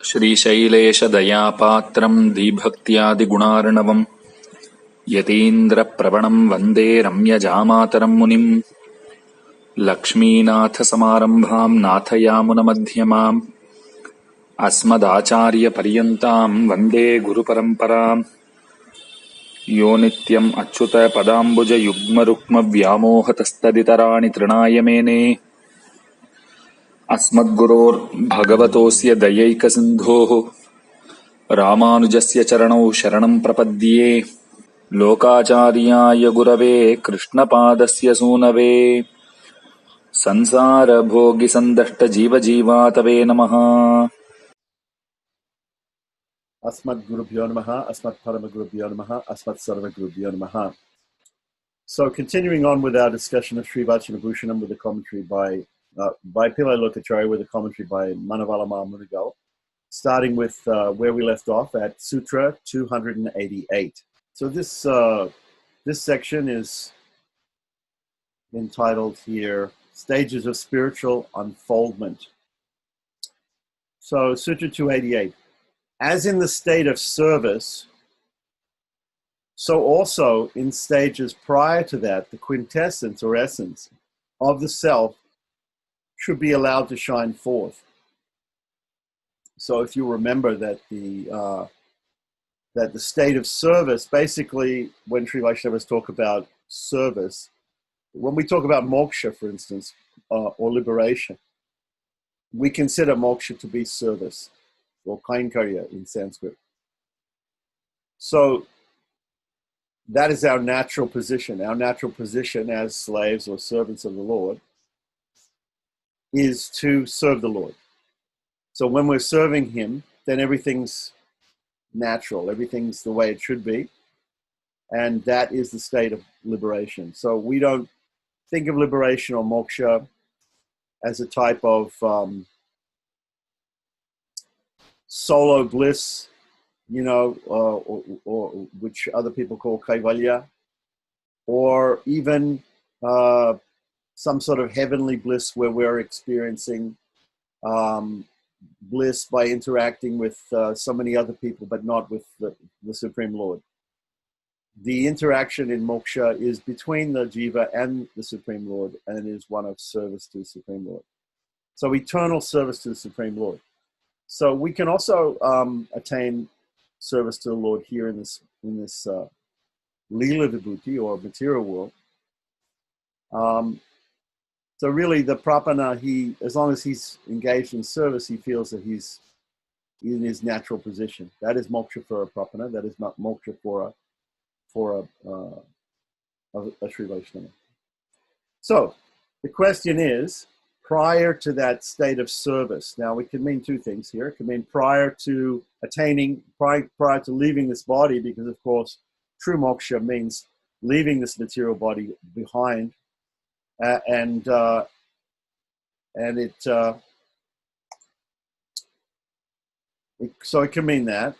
श्रीशैलेशदयापात्रम् धीभक्त्यादिगुणार्णवम् यतीन्द्रप्रवणम् वन्दे रम्यजामातरम् मुनिम् लक्ष्मीनाथसमारम्भाम् नाथयामुनमध्यमाम् अस्मदाचार्यपर्यन्ताम् वन्दे गुरुपरम्पराम् यो नित्यम् अच्युतपदाम्बुजयुग्मरुक्मव्यामोहतस्तदितराणि तृणाय मेने अस्मद्गुरोर्भगवतोऽस्य दयैकसिन्धोः रामानुजस्य चरणौ शरणम् प्रपद्ये लोकाचार्याय गुरवे कृष्णपादस्य सूनवे संसारभोगिसन्दष्टजीवजीवातवे नमः। Asmad-gurubhyo namaha, Asmad-paramagurubhyo namaha, Asmad-sarvagurubhyo namaha. So continuing on with our discussion of Sri Vacana Bhusanam with a commentary by Pillai Lokacharya with a commentary by Manavalama Murugal, starting with where we left off at Sutra 288. So this section is entitled here, Stages of Spiritual Unfoldment. So Sutra 288. As in the state of service, so also in stages prior to that, the quintessence or essence of the self should be allowed to shine forth. So if you remember that the state of service, basically when Sri Vaishnavas talk about service, when we talk about moksha, for instance, or liberation, we consider moksha to be service, or kainkarya in Sanskrit. So that is our natural position. Our natural position as slaves or servants of the Lord is to serve the Lord. So when we're serving Him, then everything's natural. Everything's the way it should be. And that is the state of liberation. So we don't think of liberation or moksha as a type of solo bliss, or which other people call kaivalya, or even some sort of heavenly bliss where we're experiencing bliss by interacting with so many other people, but not with the Supreme Lord. The interaction in moksha is between the jiva and the Supreme Lord, and is one of service to the Supreme Lord. So eternal service to the Supreme Lord. So we can also attain service to the Lord here in this Leela Vibhuti or material world. So really the prapana, as long as he's engaged in service, he feels that he's in his natural position. That is moksha for a prapana. That is not moksha for a Sri Vaishnava. So the question is, prior to that state of service. Now it can mean two things here. It can mean prior to attaining, prior to leaving this body, because of course true moksha means leaving this material body behind, so it can mean that,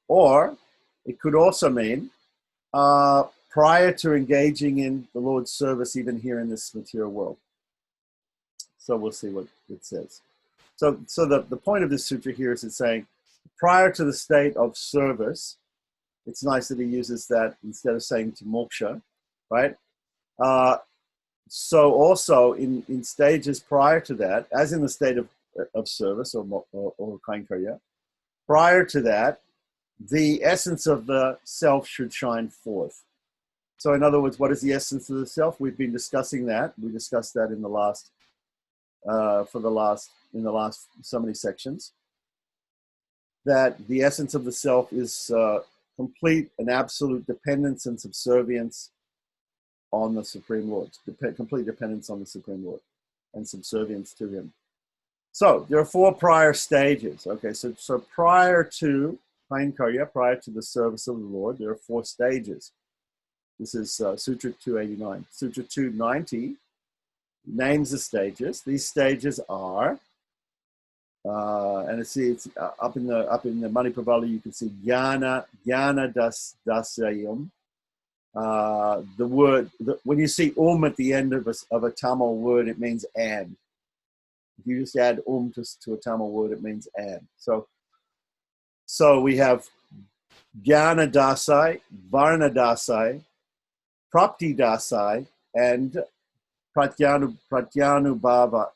or it could also mean prior to engaging in the Lord's service, even here in this material world. So we'll see what it says. So the point of this sutra here is it's saying prior to the state of service. It's nice that he uses that instead of saying to moksha, right? So also in stages prior to that, as in the state of service or kainkarya, prior to that, the essence of the self should shine forth. So in other words, what is the essence of the self? We've been discussing that. We discussed that in the last so many sections. That the essence of the self is complete and absolute dependence and subservience on the Supreme Lord. Complete dependence on the Supreme Lord and subservience to Him. So there are four prior stages. Okay, so prior to kainkarya, prior to the service of the Lord, there are four stages. This is Sutra 289. Sutra 290 names the stages. These stages are, and it's up in the Manipravali, you can see jnana dasayam. The word, when you see at the end of a Tamil word, it means and. If you just add to a Tamil word, it means and. So So we have Jnana Dasai, Varna Dasai, Prapti Dasai, and Pratyanubhava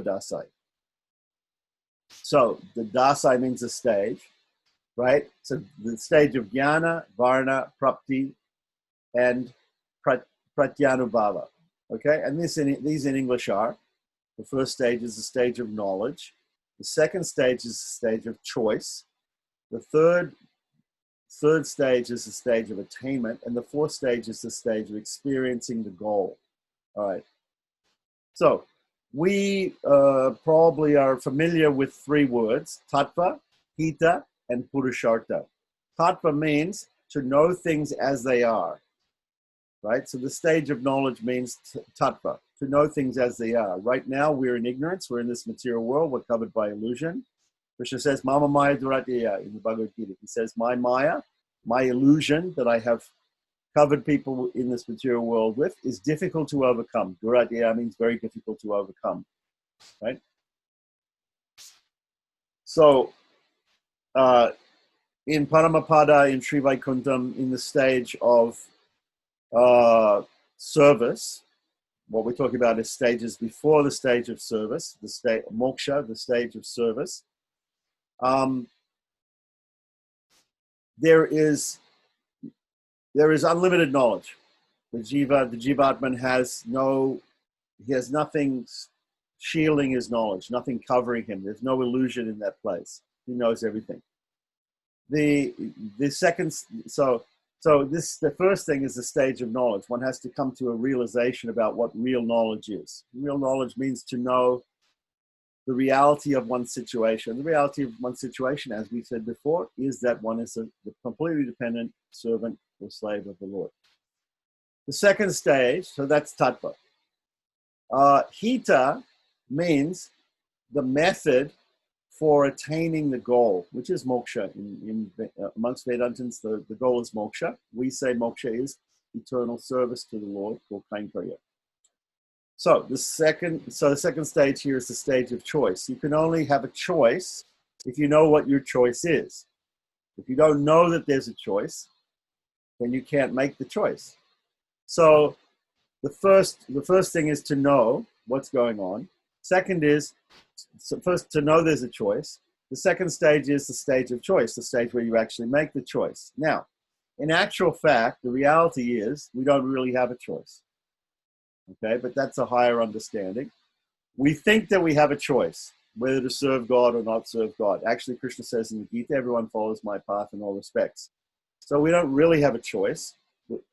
Dasai. So the Dasai means a stage, right? So the stage of Jnana, Varna, Prapti, and Pratyanubhava. Okay, and these in English are: the first stage is the stage of knowledge, the second stage is the stage of choice, the third stage is the stage of attainment, and the fourth stage is the stage of experiencing the goal. All right. So we probably are familiar with three words: tattva, hita, and purushartha. Tattva means to know things as they are, right? So the stage of knowledge means tattva, to know things as they are. Right now, we're in ignorance. We're in this material world. We're covered by illusion. Krishna says, Mama Maya Duratya in the Bhagavad Gita. He says, my Maya, my illusion that I have covered people in this material world with, is difficult to overcome. Duratya means very difficult to overcome, right? So in Paramapada, in Sri Vaikuntham, in the stage of service, what we're talking about is stages before the stage of service, the state moksha, the stage of service. There is unlimited knowledge. The Jivatman has nothing shielding his knowledge, nothing covering him. There's no illusion in that place. He knows everything. The first thing is the stage of knowledge. One has to come to a realization about what real knowledge is. Real knowledge means to know the reality of one's situation. The reality of one's situation, as we said before, is that one is a completely dependent servant or slave of the Lord. The second stage, so that's tattva. Hita means the method for attaining the goal, which is moksha. Amongst Vedantins, the goal is moksha. We say moksha is eternal service to the Lord, called kainkarya. So the second stage here is the stage of choice. You can only have a choice if you know what your choice is. If you don't know that there's a choice, then you can't make the choice. So the first thing is to know what's going on. Second is first to know there's a choice. The second stage is the stage of choice, the stage where you actually make the choice. Now, in actual fact, the reality is we don't really have a choice. Okay, but that's a higher understanding. We think that we have a choice whether to serve God or not serve God. Actually, Krishna says in the Gita, everyone follows my path in all respects. So we don't really have a choice.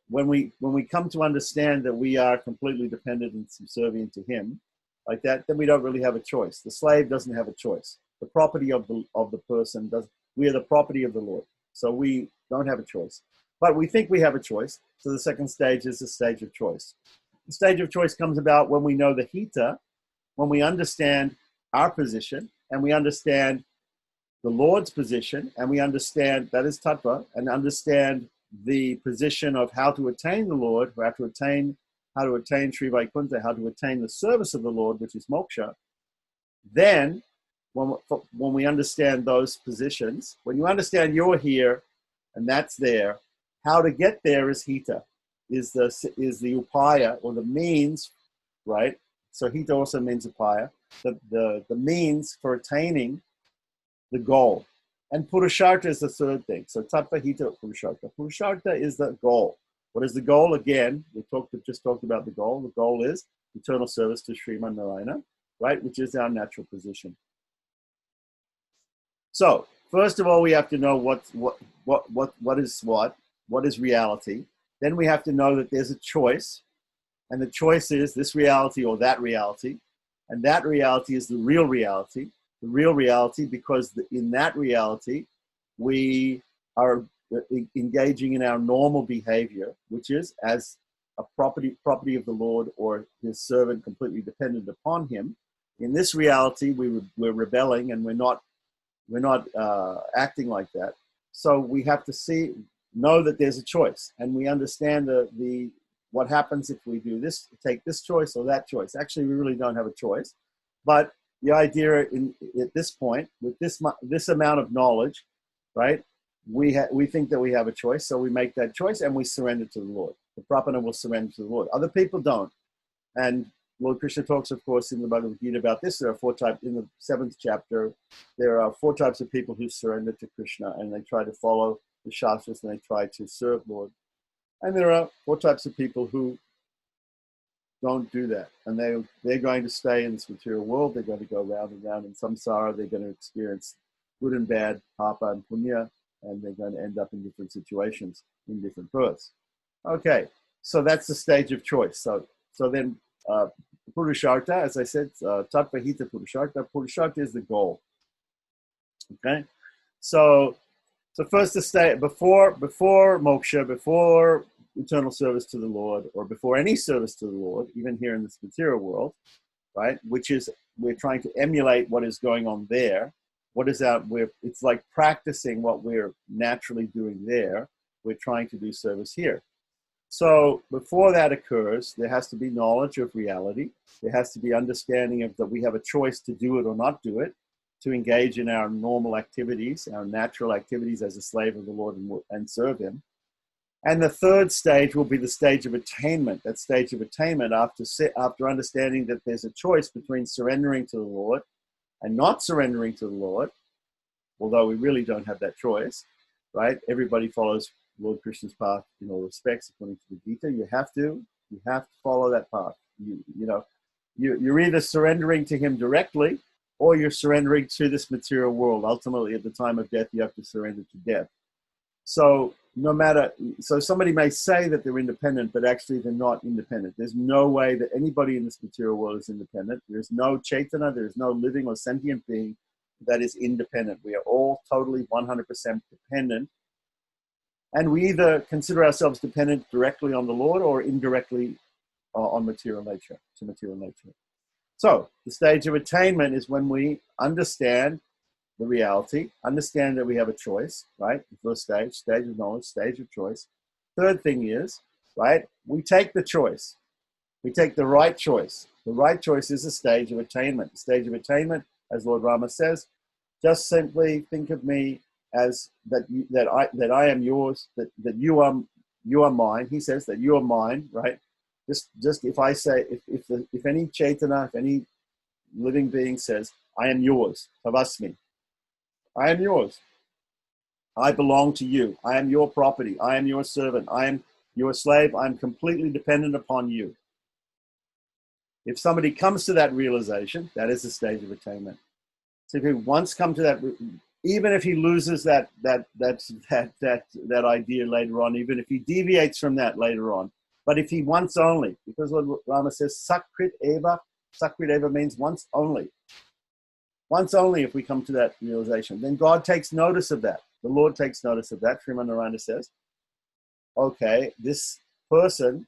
When we come to understand that we are completely dependent and subservient to him, like that, then we don't really have a choice. The slave doesn't have a choice. The property of the person does. We are the property of the Lord, so we don't have a choice. But we think we have a choice. So the second stage is the stage of choice. The stage of choice comes about when we know the hita, when we understand our position and we understand the Lord's position, and we understand, that is tattva, and understand the position of how to attain the Lord, how to attain Sri Vaikuntha, how to attain the service of the Lord, which is moksha. Then, when we understand those positions, when you understand you're here and that's there, how to get there is hita, is the upaya, or the means, right? So hita also means upaya, the means for attaining the goal. And purushartha is the third thing. So tattva, hita, purushartha. Purushartha is the goal. What is the goal? Again, we just talked about the goal. The goal is eternal service to Sriman Narayana, right? Which is our natural position. So first of all, we have to know what is reality. Then we have to know that there's a choice, and the choice is this reality or that reality, and that reality is the real reality. The real reality, because in that reality, we are engaging in our normal behavior, which is as a property of the Lord or his servant, completely dependent upon him. In this reality, we're rebelling, and we're not acting like that. So we have to know that there's a choice, and we understand what happens if we do this, take this choice or that choice. Actually, we really don't have a choice, but the idea at this point, with this amount of knowledge, right? We think that we have a choice, so we make that choice and we surrender to the Lord. The Prapana will surrender to the Lord. Other people don't. And Lord Krishna talks, of course, in the Bhagavad Gita about this. There are 4 types, in the 7th chapter, there are 4 types of people who surrender to Krishna and they try to follow the Shastras and they try to serve Lord. And there are 4 types of people who don't do that. And they're going to stay in this material world. They're going to go round and round in samsara. They're going to experience good and bad, papa and punya, and they're going to end up in different situations, in different births. Okay, so that's the stage of choice. So then Purushartha, as I said, Tattvahita Purushartha. Purushartha is the goal. Okay, so first the state before moksha, before eternal service to the Lord, or before any service to the Lord, even here in this material world, right? Which is we're trying to emulate what is going on there. What is that? It's like practicing what we're naturally doing there. We're trying to do service here. So before that occurs, there has to be knowledge of reality. There has to be understanding of that we have a choice to do it or not do it, to engage in our normal activities, our natural activities as a slave of the Lord and serve Him. And the third stage will be the stage of attainment. That stage of attainment after understanding that there's a choice between surrendering to the Lord and not surrendering to the Lord, although we really don't have that choice, right? Everybody follows Lord Krishna's path in all respects, according to the Gita. You have to follow that path. You're either surrendering to Him directly, or you're surrendering to this material world. Ultimately, at the time of death, you have to surrender to death. So somebody may say that they're independent, but actually they're not independent. There's no way that anybody in this material world is independent. There's no Chaitana, there's no living or sentient being that is independent. We are all totally 100% dependent. And we either consider ourselves dependent directly on the Lord or indirectly on material nature. So the stage of attainment is when we understand the reality, understand that we have a choice, right? The first stage of knowledge, stage of choice. Third thing is, right, we take the choice. We take the right choice. The right choice is a stage of attainment. The stage of attainment, as Lord Rama says, just simply think of me as that I am yours, that you are mine. He says that you are mine, right? Just if I say, if any Chaitana, if any living being says, I am yours, Tavasmi, I am yours. I belong to you. I am your property. I am your servant. I am your slave. I'm completely dependent upon you. If somebody comes to that realization, that is the stage of attainment. So if he once come to that, even if he loses that idea later on, even if he deviates from that later on, but if he once only, because Lord Rama says, Sakrit Eva means once only. Once only if we come to that realization, then God takes notice of that. The Lord takes notice of that. Srimad Narayana says, okay, this person,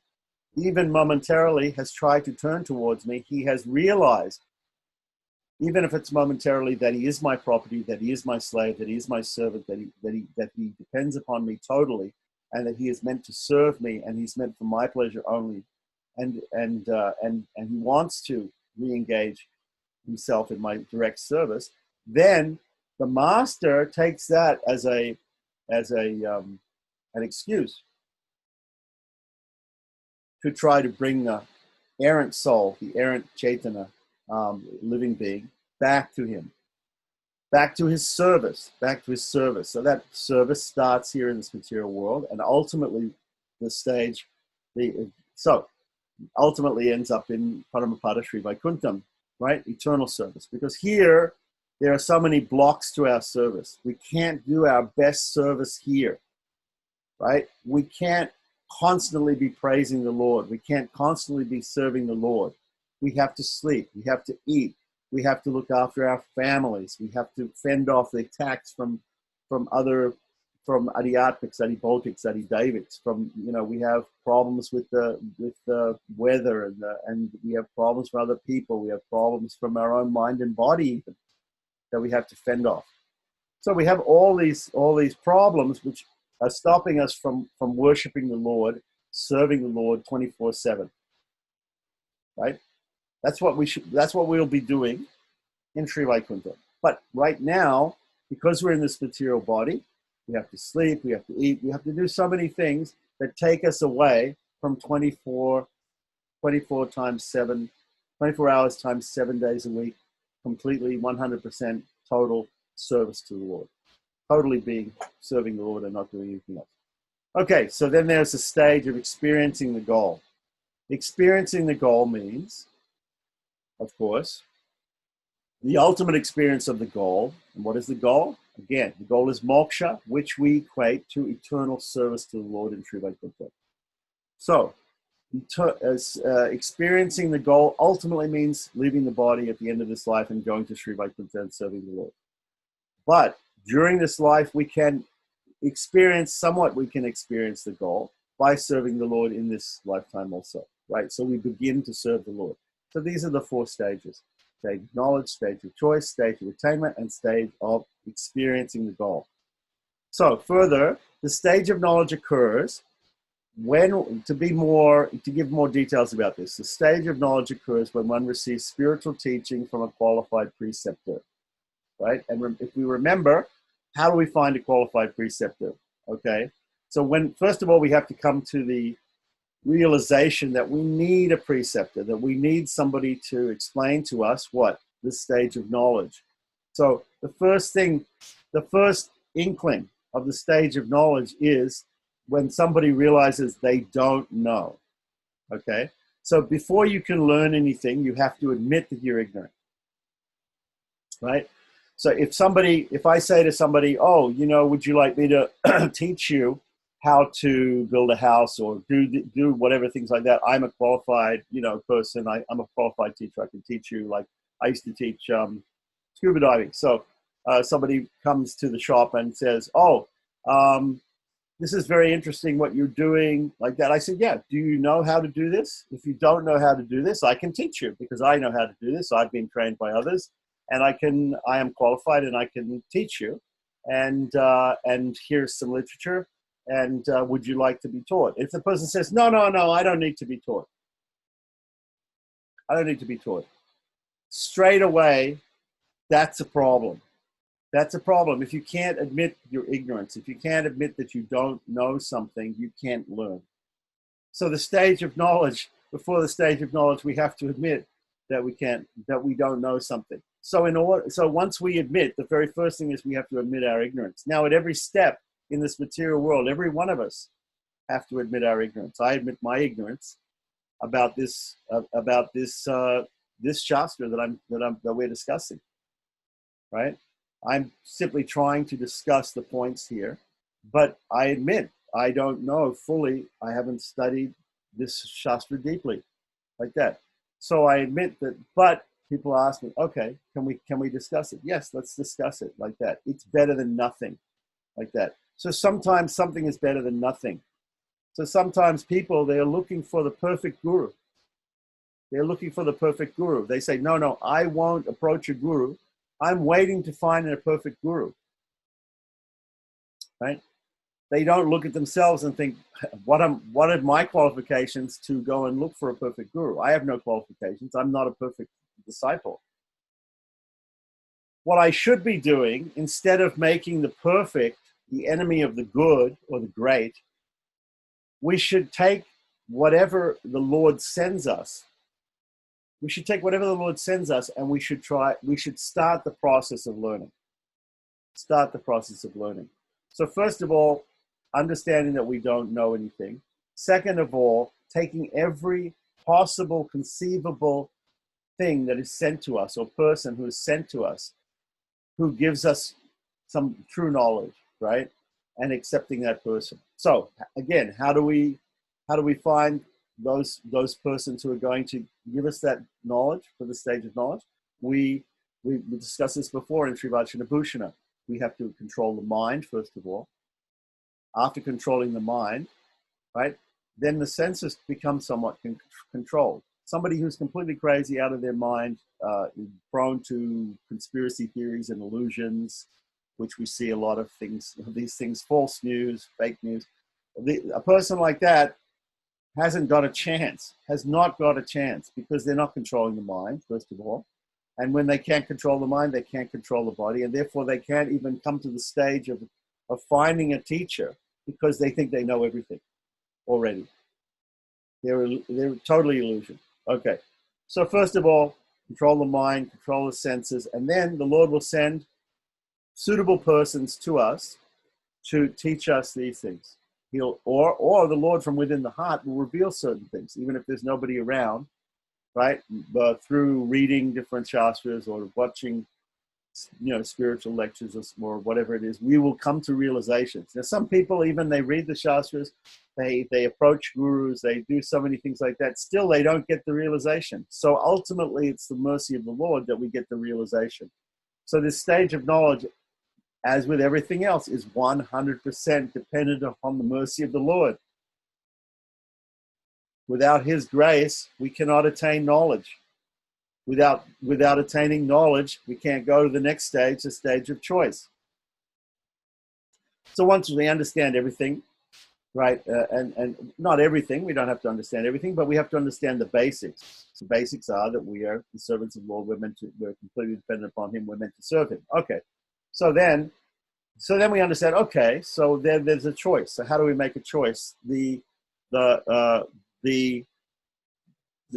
even momentarily, has tried to turn towards me. He has realized, even if it's momentarily, that he is my property, that he is my slave, that he is my servant, that he depends upon me totally, and that he is meant to serve me, and he's meant for my pleasure only, and he wants to re-engage himself in my direct service. Then the master takes that as an excuse to try to bring the errant soul, the errant Chaitana, living being, back to him, back to his service. So that service starts here in this material world, and ultimately the stage, ultimately ends up in Paramapada Sri Vaikuntham, right? Eternal service. Because here, there are so many blocks to our service. We can't do our best service here, right? We can't constantly be praising the Lord. We can't constantly be serving the Lord. We have to sleep. We have to eat. We have to look after our families. We have to fend off the attacks from Adhyatmics, Adhibhautics, Adhidavics. We have problems with the weather, and we have problems from other people. We have problems from our own mind and body even, that we have to fend off. So we have all these problems which are stopping us from worshiping the Lord, serving the Lord 24/7. Right? That's what we'll be doing in Sri Vaikuntha. But right now, because we're in this material body, We have to sleep, we have to eat, we have to do so many things that take us away from 24 times 7, 24 hours times 7 days a week, completely 100% total service to the Lord. Totally being serving the Lord and not doing anything else. Okay, so then there's a stage of experiencing the goal. Experiencing the goal means, of course, the ultimate experience of the goal. And what is the goal? Again, the goal is moksha, which we equate to eternal service to the Lord in Sri Vaikuntha. So, experiencing the goal ultimately means leaving the body at the end of this life and going to Sri Vaikuntha and serving the Lord. But during this life, we can experience the goal by serving the Lord in this lifetime also, right? So we begin to serve the Lord. So these are the 4 stages: stage of knowledge, stage of choice, stage of attainment, and stage of experiencing the goal. So further, the stage of knowledge occurs when, to give more details about this, the stage of knowledge occurs when one receives spiritual teaching from a qualified preceptor, right? And if we remember, how do we find a qualified preceptor? Okay, so first of all, we have to come to the realization that we need a preceptor, that we need somebody to explain to us what this stage of knowledge. So the first inkling of the stage of knowledge is when somebody realizes they don't know. Okay, so before you can learn anything, you have to admit that you're ignorant, right? So if I say to somebody, oh, would you like me to teach you how to build a house or do whatever, things like that? I'm a qualified, person. I'm a qualified teacher. I can teach you. Like I used to teach scuba diving. So somebody comes to the shop and says, oh, this is very interesting what you're doing, like that. I said, yeah, do you know how to do this? If you don't know how to do this, I can teach you because I know how to do this. I've been trained by others. And I am qualified and I can teach you. And here's some literature. And would you like to be taught? If the person says, no, I don't need to be taught. I don't need to be taught. Straight away, that's a problem. That's a problem. If you can't admit your ignorance, if you can't admit that you don't know something, you can't learn. So the stage of knowledge, before the stage of knowledge, we have to admit that we don't know something. So once we admit, the very first thing is we have to admit our ignorance. Now, at every step in this material world, every one of us have to admit our ignorance. I admit my ignorance about this shastra that we're discussing, right? I'm simply trying to discuss the points here, but I admit I don't know fully. I haven't studied this shastra deeply, like that. So I admit that, but people ask me, okay, can we discuss it? Yes, let's discuss it, like that. It's better than nothing, like that. So sometimes something is better than nothing. So sometimes people, they're looking for the perfect guru. They're looking for the perfect guru. They say, no, I won't approach a guru. I'm waiting to find a perfect guru, right? They don't look at themselves and think, what are my qualifications to go and look for a perfect guru? I have no qualifications. I'm not a perfect disciple. What I should be doing, instead of making the perfect the enemy of the good or the great, we should take whatever the Lord sends us. We should take whatever the Lord sends us and we should start the process of learning. Start the process of learning. So first of all, understanding that we don't know anything. Second of all, taking every possible, conceivable thing that is sent to us or person who is sent to us, who gives us some true knowledge, right? And accepting that person. So again, how do we find those persons who are going to give us that knowledge for the stage of knowledge? We discussed this before in Sri Vacana Bhusanam. We have to control the mind, first of all. After controlling the mind, right, then the senses become somewhat controlled. Somebody who's completely crazy, out of their mind, prone to conspiracy theories and illusions, which we see a lot of these things, false news, fake news. A person like that has not got a chance, because they're not controlling the mind, first of all. And when they can't control the mind, they can't control the body, and therefore they can't even come to the stage of of finding a teacher because they think they know everything already. They're totally illusion. Okay. So first of all, control the mind, control the senses, and then the Lord will send suitable persons to us to teach us these things. Or the Lord from within the heart will reveal certain things, even if there's nobody around, right? But through reading different shastras or watching, spiritual lectures or whatever it is, we will come to realizations. Now, some people, even they read the shastras, they approach gurus, they do so many things like that. Still, they don't get the realization. So ultimately, it's the mercy of the Lord that we get the realization. So this stage of knowledge, as with everything else, is 100% dependent upon the mercy of the Lord. Without His grace, we cannot attain knowledge. Without attaining knowledge, we can't go to the next stage, the stage of choice. So once we understand everything, right, and not everything, we don't have to understand everything, but we have to understand the basics. The basics are that we are the servants of the Lord. We're completely dependent upon Him. We're meant to serve Him. Okay. So then we understand. Okay. So there's a choice. So how do we make a choice?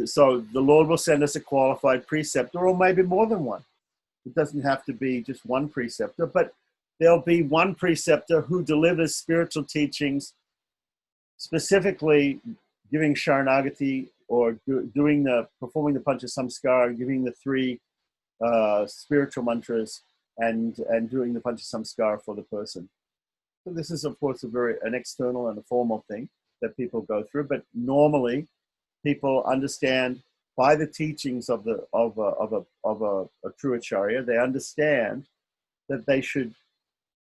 So the Lord will send us a qualified preceptor, or maybe more than one. It doesn't have to be just one preceptor, but there'll be one preceptor who delivers spiritual teachings, specifically giving Sharanagati or performing the Panchasamskara, giving the 3 spiritual mantras, and doing the Panchasamskara for the person. So this is, of course, an external and a formal thing that people go through, but normally people understand by the teachings of a true acharya, they understand that they should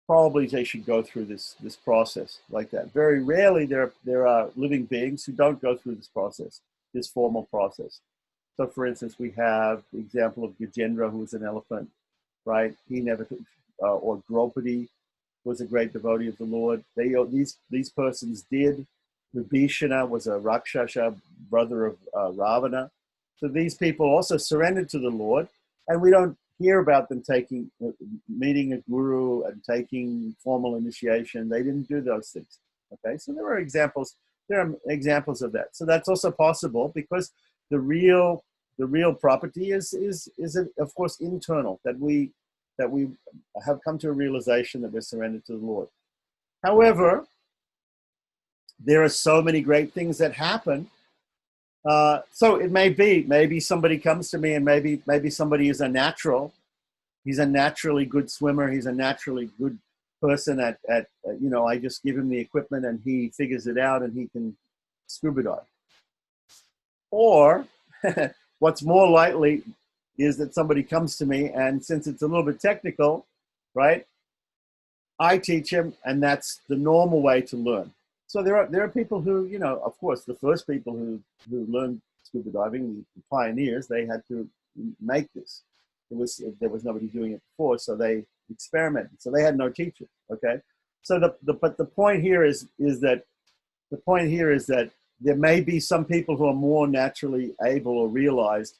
go through this process like that. Very rarely there are living beings who don't go through this process, this formal process. So, for instance, we have the example of Gajendra, who was an elephant, right? He never, or Draupadi was a great devotee of the Lord. These persons did. Vibhishana was a Rakshasa, brother of Ravana. So these people also surrendered to the Lord, and we don't hear about them meeting a guru and taking formal initiation. They didn't do those things. Okay, so there are examples of that. So that's also possible because the real property is of course internal, that we have come to a realization that we're surrendered to the Lord. However, there are so many great things that happen. So it may be, maybe somebody comes to me and maybe somebody is a natural. He's a naturally good swimmer. He's a naturally good person at I just give him the equipment and he figures it out and he can scuba dive. Or what's more likely is that somebody comes to me, and since it's a little bit technical, right, I teach him, and that's the normal way to learn. So there are people who, of course, the first people who learned scuba diving, the pioneers, they had to make this. There was nobody doing it before, so they experimented. So they had no teacher. Okay, so but the point here is that there may be some people who are more naturally able or realized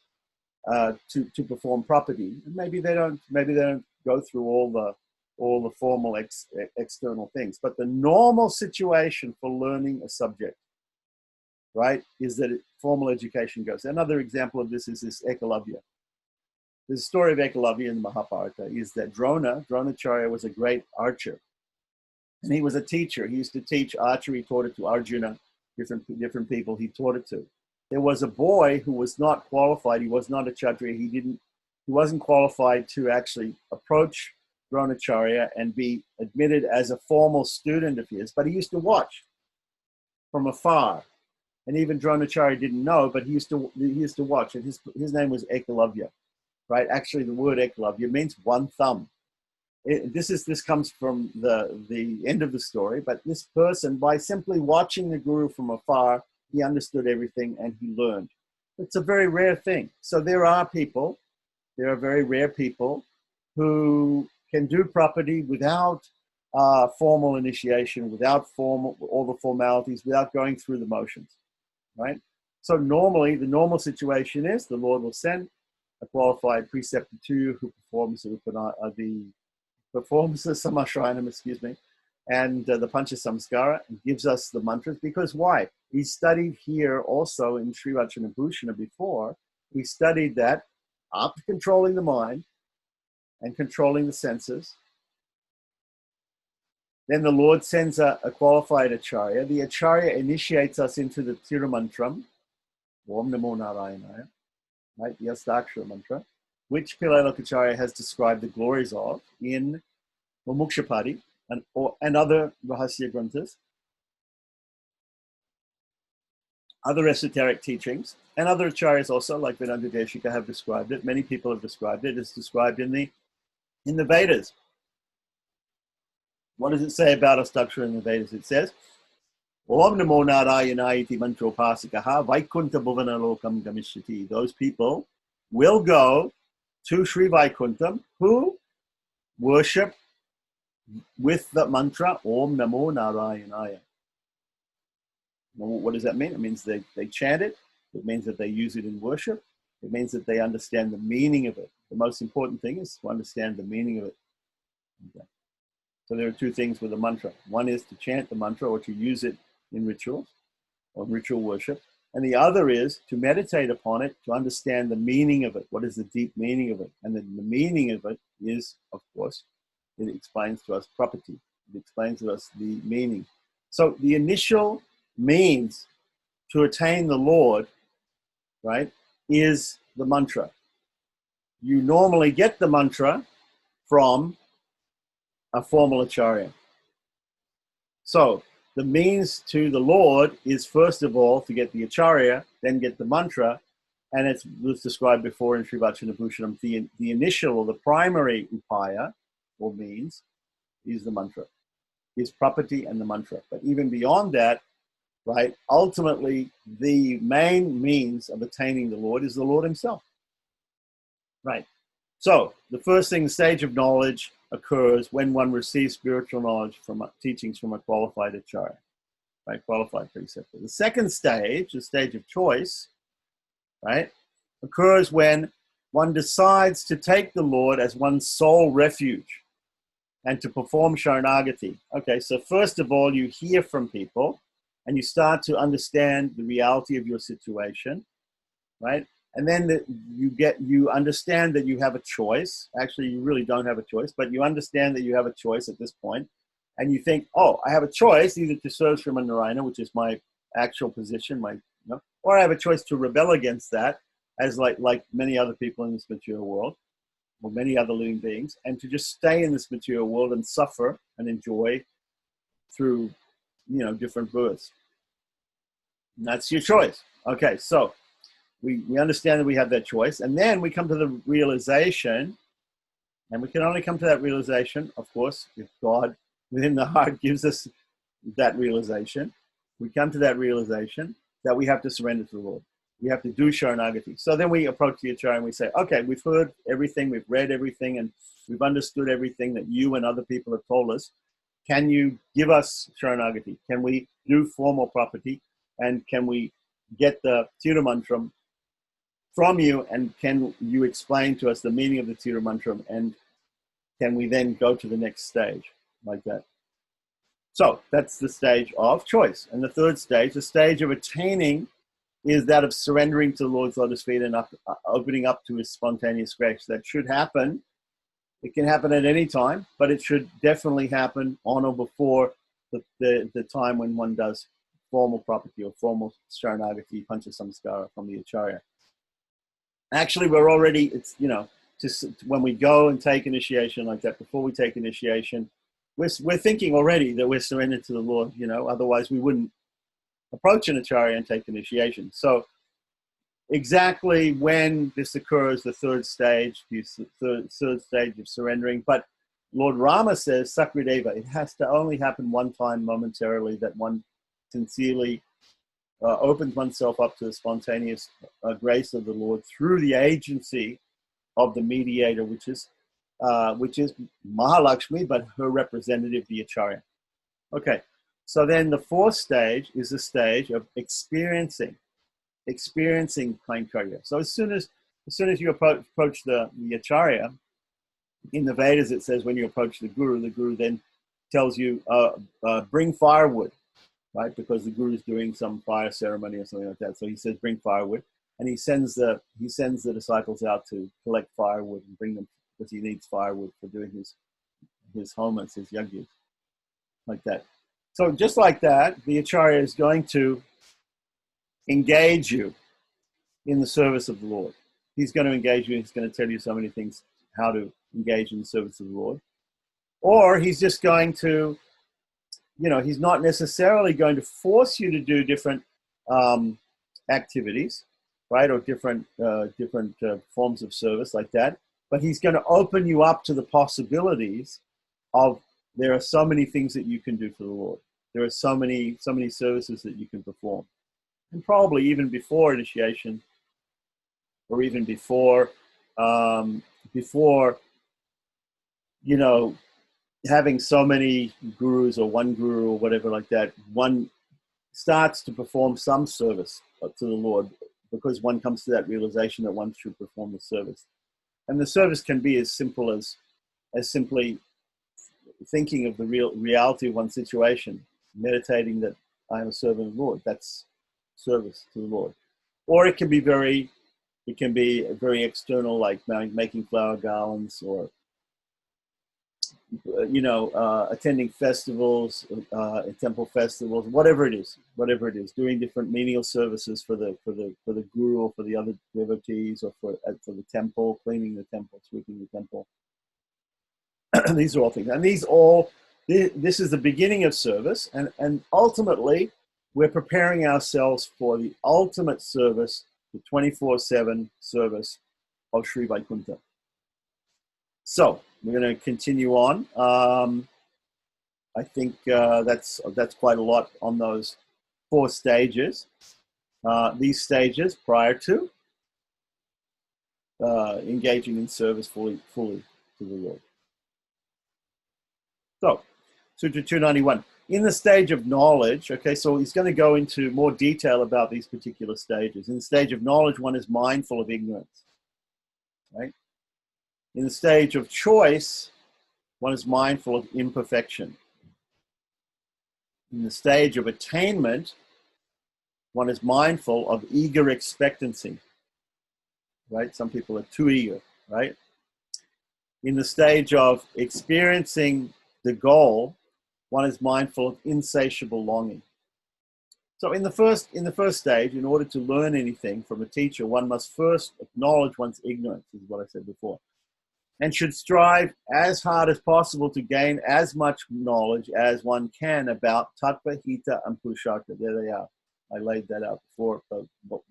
to perform property, and maybe they don't go through all the formal external things. But the normal situation for learning a subject, right, is that formal education goes. Another example of this is this Ekalavya. The story of Ekalavya in the Mahabharata is that Dronacharya was a great archer, and he was a teacher. He used to teach archery, taught it to Arjuna, different people he taught it to. There was a boy who was not qualified. He was not a Kshatriya. He wasn't qualified to actually approach Dronacharya and be admitted as a formal student of his, but he used to watch from afar. And even Dronacharya didn't know, but he used to watch. And his name was Ekalavya, right? Actually, the word Ekalavya means one thumb. This comes from the end of the story, but this person, by simply watching the guru from afar, he understood everything and he learned. It's a very rare thing. So there are very rare people who can do property without formal initiation, without all the formalities, without going through the motions, right? So normally, the normal situation is the Lord will send a qualified preceptor to you who performs the samashrayanam, and the Pancha Samskara gives us the mantras. Because why? We studied here also in Sri Vacana Bhusanam before. We studied that after controlling the mind and controlling the senses, then the Lord sends a qualified acharya. The acharya initiates us into the Tirumantram, Om Namo Narayanaya, right? The Astakshara mantra, which Pillai Lokacharya has described the glories of in Mumukshapadi and other Rahasya Granthas, other esoteric teachings, and other acharyas also, like Vedanta Deshika, have described it. Many people have described it. It's described in the Vedas. What does it say about Astakshara in the Vedas? It says, Om Namo Narayana iti mantropasikaha Vaikunta Bhuvana Lokam Gamishyati. Those people will go to Sri Vaikuntham who worship with the mantra Om Namo Narayanaya. What does that mean? It means they chant it. It means that they use it in worship. It means that they understand the meaning of it. The most important thing is to understand the meaning of it. Okay. So there are two things with the mantra. One is to chant the mantra or to use it in rituals or ritual worship. And the other is to meditate upon it, to understand the meaning of it. What is the deep meaning of it? And the meaning of it is, of course, it explains to us property. It explains to us the meaning. So the initial means to attain the Lord, right, is the mantra. You normally get the mantra from a formal acharya. So the means to the Lord is, first of all, to get the acharya, then get the mantra, and it was described before in Sri Vacana Bhusanam, the initial or the primary upaya, or means, is the mantra, is property and the mantra. But even beyond that, right, ultimately, the main means of attaining the Lord is the Lord himself. Right. So the first thing, the stage of knowledge, occurs when one receives spiritual knowledge from teachings from a qualified acharya, right, qualified preceptor. The second stage, the stage of choice, right, occurs when one decides to take the Lord as one's sole refuge and to perform Sharanagati. Okay, so first of all, you hear from people and you start to understand the reality of your situation, right? And then you understand that you have a choice. Actually, you really don't have a choice, but you understand that you have a choice at this point. And you think, oh, I have a choice either to serve Sriman Narayana, which is my actual position, or I have a choice to rebel against that, as like many other people in this material world, or many other living beings, and to just stay in this material world and suffer and enjoy through, different births. And that's your choice. Okay, so we understand that we have that choice, and then we come to the realization, and we can only come to that realization, of course, if God within the heart gives us that realization. We come to that realization that we have to surrender to the Lord. We have to do Sharanagati. So then we approach the Acharya and we say, okay, we've heard everything, we've read everything, and we've understood everything that you and other people have told us. Can you give us Sharanagati? Can we do formal property? And can we get the Tirumantram from you? And can you explain to us the meaning of the Tirumantram? And can we then go to the next stage like that? So that's the stage of choice. And the third stage, the stage of attaining, is that of surrendering to the Lord's lotus feet and opening up to his spontaneous grace. That should happen. It can happen at any time, but it should definitely happen on or before the time when one does formal property or formal Sharanagati, Pancha Samskara from the Acharya. Actually, we're already, just when we go and take initiation like that, before we take initiation, we're thinking already that we're surrendered to the Lord, otherwise we wouldn't approach an Acharya and take initiation. So exactly when this occurs, the third stage, the third stage of surrendering. But Lord Rama says, Sakrideva, it has to only happen one time momentarily, that one sincerely opens oneself up to the spontaneous grace of the Lord through the agency of the mediator, which is Mahalakshmi, but her representative, the Acharya. Okay, so then the fourth stage is the stage of experiencing Kainkarya. So as soon as you approach the Acharya, in the Vedas it says when you approach the Guru then tells you, bring firewood, right? Because the guru is doing some fire ceremony or something like that. So he says, bring firewood. And he sends the disciples out to collect firewood and bring them, because he needs firewood for doing his homas, his yajnas, like that. So just like that, the Acharya is going to engage you in the service of the Lord. He's going to engage you. He's going to tell you so many things, how to engage in the service of the Lord. Or he's just going to, he's not necessarily going to force you to do different activities, right? Or different forms of service like that. But he's going to open you up to the possibilities of, there are so many things that you can do for the Lord. There are so many services that you can perform. And probably even before initiation, or even before having so many gurus or one guru or whatever like that, one starts to perform some service to the Lord, because one comes to that realization that one should perform the service. And the service can be as simple as simply thinking of the reality of one's situation, meditating that I am a servant of the Lord. That's service to the Lord. Or it can be very external, like making flower garlands, or attending festivals, temple festivals, whatever it is, doing different menial services for the guru or for the other devotees, or for the temple, cleaning the temple, sweeping the temple. These are all things, and this is the beginning of service, and ultimately we're preparing ourselves for the ultimate service, the 24/7 service of Sri Vaikuntha. So we're going to continue on. I think that's quite a lot on those 4 stages. These stages prior to engaging in service fully to the Lord. So, Sutra 291. In the stage of knowledge, okay, so he's going to go into more detail about these particular stages. In the stage of knowledge, one is mindful of ignorance, right? In the stage of choice, one is mindful of imperfection. In the stage of attainment, one is mindful of eager expectancy, right? Some people are too eager, right? In the stage of experiencing the goal, one is mindful of insatiable longing. So in the first stage, in order to learn anything from a teacher, one must first acknowledge one's ignorance, is what I said before, and should strive as hard as possible to gain as much knowledge as one can about tattva, hita, and purushartha. There they are. I laid that out before, but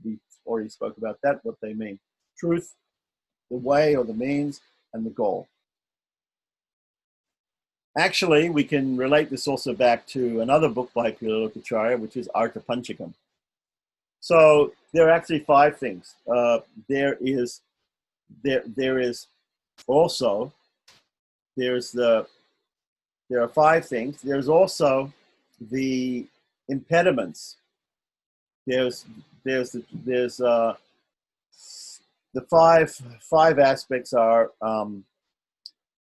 we already spoke about that, what they mean. Truth, the way or the means, and the goal. Actually, we can relate this also back to another book by Acharya, which is Artha Panchakam. So there are actually 5 things. There are 5 things. There's also the impediments. There's the 5 aspects are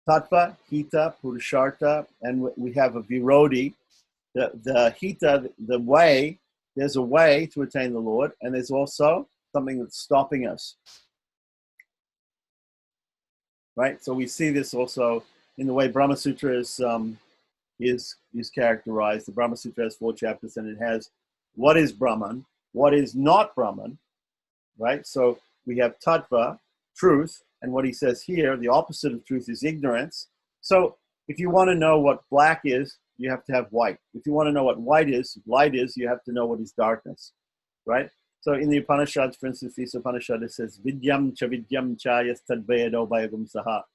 tattva, hita, purushartha, and we have a virodi. The hita, the way, there's a way to attain the Lord, and there's also something that's stopping us. Right? So we see this also in the way Brahma Sutra is characterized. The Brahma Sutra has 4 chapters, and it has what is Brahman, what is not Brahman, right? So we have tattva, truth, and what he says here, the opposite of truth is ignorance. So if you want to know what black is, you have to have white. If you want to know what light is, you have to know what is darkness, right? So in the Upanishads, for instance, the Upanishad, it says, Vidyam cha vidyam cha yastadvayado bhayagum saha.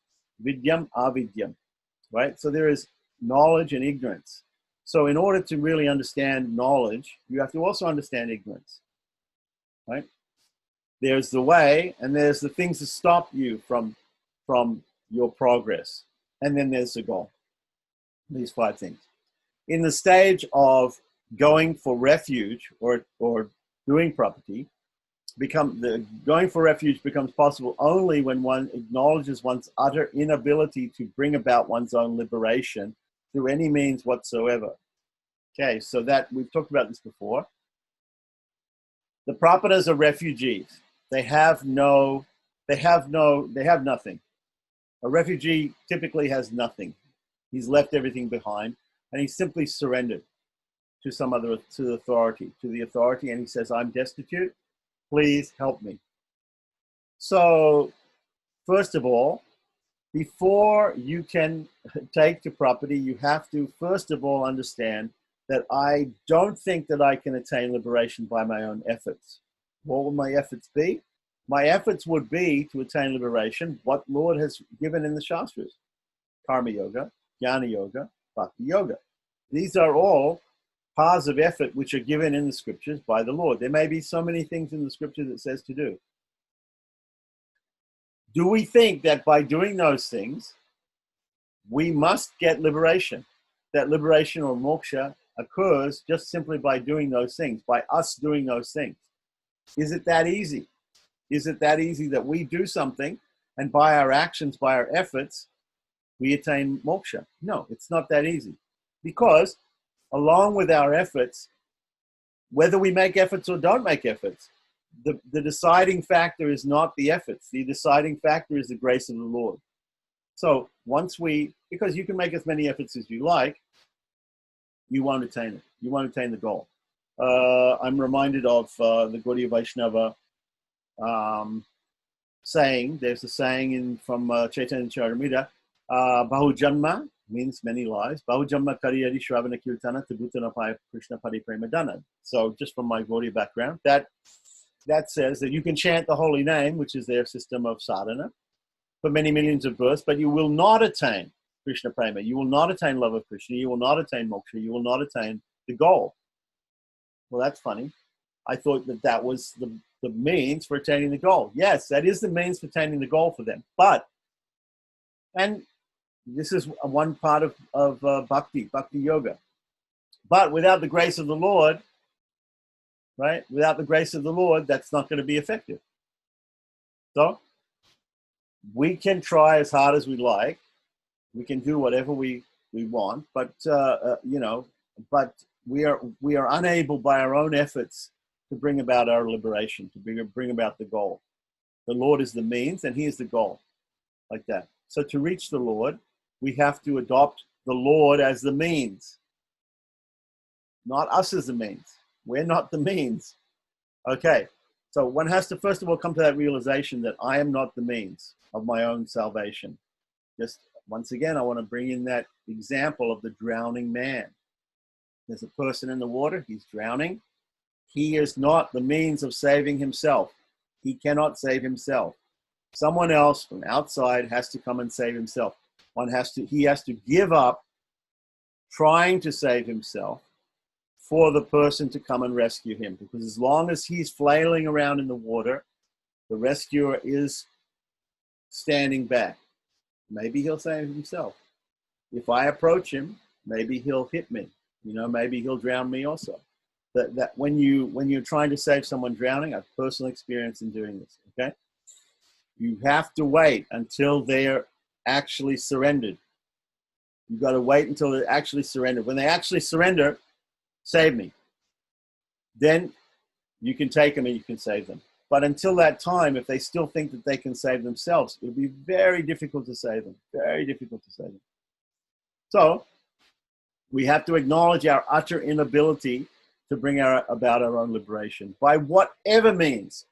Vidyam avidyam, right? So there is knowledge and ignorance. So in order to really understand knowledge, you have to also understand ignorance, right? There's the way, and there's the things that stop you from your progress. And then there's the goal. These 5 things. In the stage of going for refuge or doing property, going for refuge becomes possible only when one acknowledges one's utter inability to bring about one's own liberation through any means whatsoever. Okay, so that we've talked about this before. The Prapadas are refugees. They have nothing. A refugee typically has nothing. He's left everything behind, and he simply surrendered to the authority, and he says, "I'm destitute. Please help me." So, first of all, before you can take to property, you have to first of all understand that I don't think that I can attain liberation by my own efforts. What will my efforts be? My efforts would be to attain liberation, what Lord has given in the Shastras: Karma Yoga, Jnana Yoga, Bhakti Yoga. These are all paths of effort which are given in the scriptures by the Lord. There may be so many things in the scripture that says to do. Do we think that by doing those things, we must get liberation? That liberation or moksha occurs just simply by doing those things, by us doing those things. Is it that easy? Is it that easy that we do something and by our actions, by our efforts, we attain moksha? No, it's not that easy. Because along with our efforts, whether we make efforts or don't make efforts, the deciding factor is not the efforts. The deciding factor is the grace of the Lord. So because you can make as many efforts as you like, you won't attain it. You won't attain the goal. I'm reminded of the Gaudiya Vaisnava saying. There's a saying from Chaitanya Charitamrita, Bahu Janma means many lives. Bahu Janma Kariyari Shravana Kirtana Tabhutana Paya Krishna Pari Premadana. So just from my Gaudiya background, that says that you can chant the holy name, which is their system of sadhana, for many millions of births, but you will not attain Krishna Prema. You will not attain love of Krishna. You will not attain moksha. You will not attain the goal. Well, that's funny. I thought that was the means for attaining the goal. Yes, that is the means for attaining the goal for them. And this is one part of bhakti yoga. But without the grace of the Lord, right? Without the grace of the Lord, that's not going to be effective. So we can try as hard as we like. We can do whatever we want, but but we are unable by our own efforts to bring about our liberation, to bring about the goal. The Lord is the means, and He is the goal, like that. So to reach the Lord, we have to adopt the Lord as the means, not us as the means. We're not the means. Okay, so one has to first of all come to that realization that I am not the means of my own salvation. Just once again, I want to bring in that example of the drowning man. There's a person in the water, he's drowning. He is not the means of saving himself. He cannot save himself. Someone else from outside has to come and save himself. He has to give up trying to save himself for the person to come and rescue him. Because as long as he's flailing around in the water, the rescuer is standing back. Maybe he'll save himself. If I approach him, maybe he'll hit me. Maybe he'll drown me also. That when you're trying to save someone drowning, I've personal experience in doing this. Okay, you have to wait until they're actually surrendered. You've got to wait until they're actually surrendered. When they actually surrender, save me. Then you can take them and you can save them. But until that time, if they still think that they can save themselves, it would be very difficult to save them. Very difficult to save them. So we have to acknowledge our utter inability to bring about our own liberation by whatever means.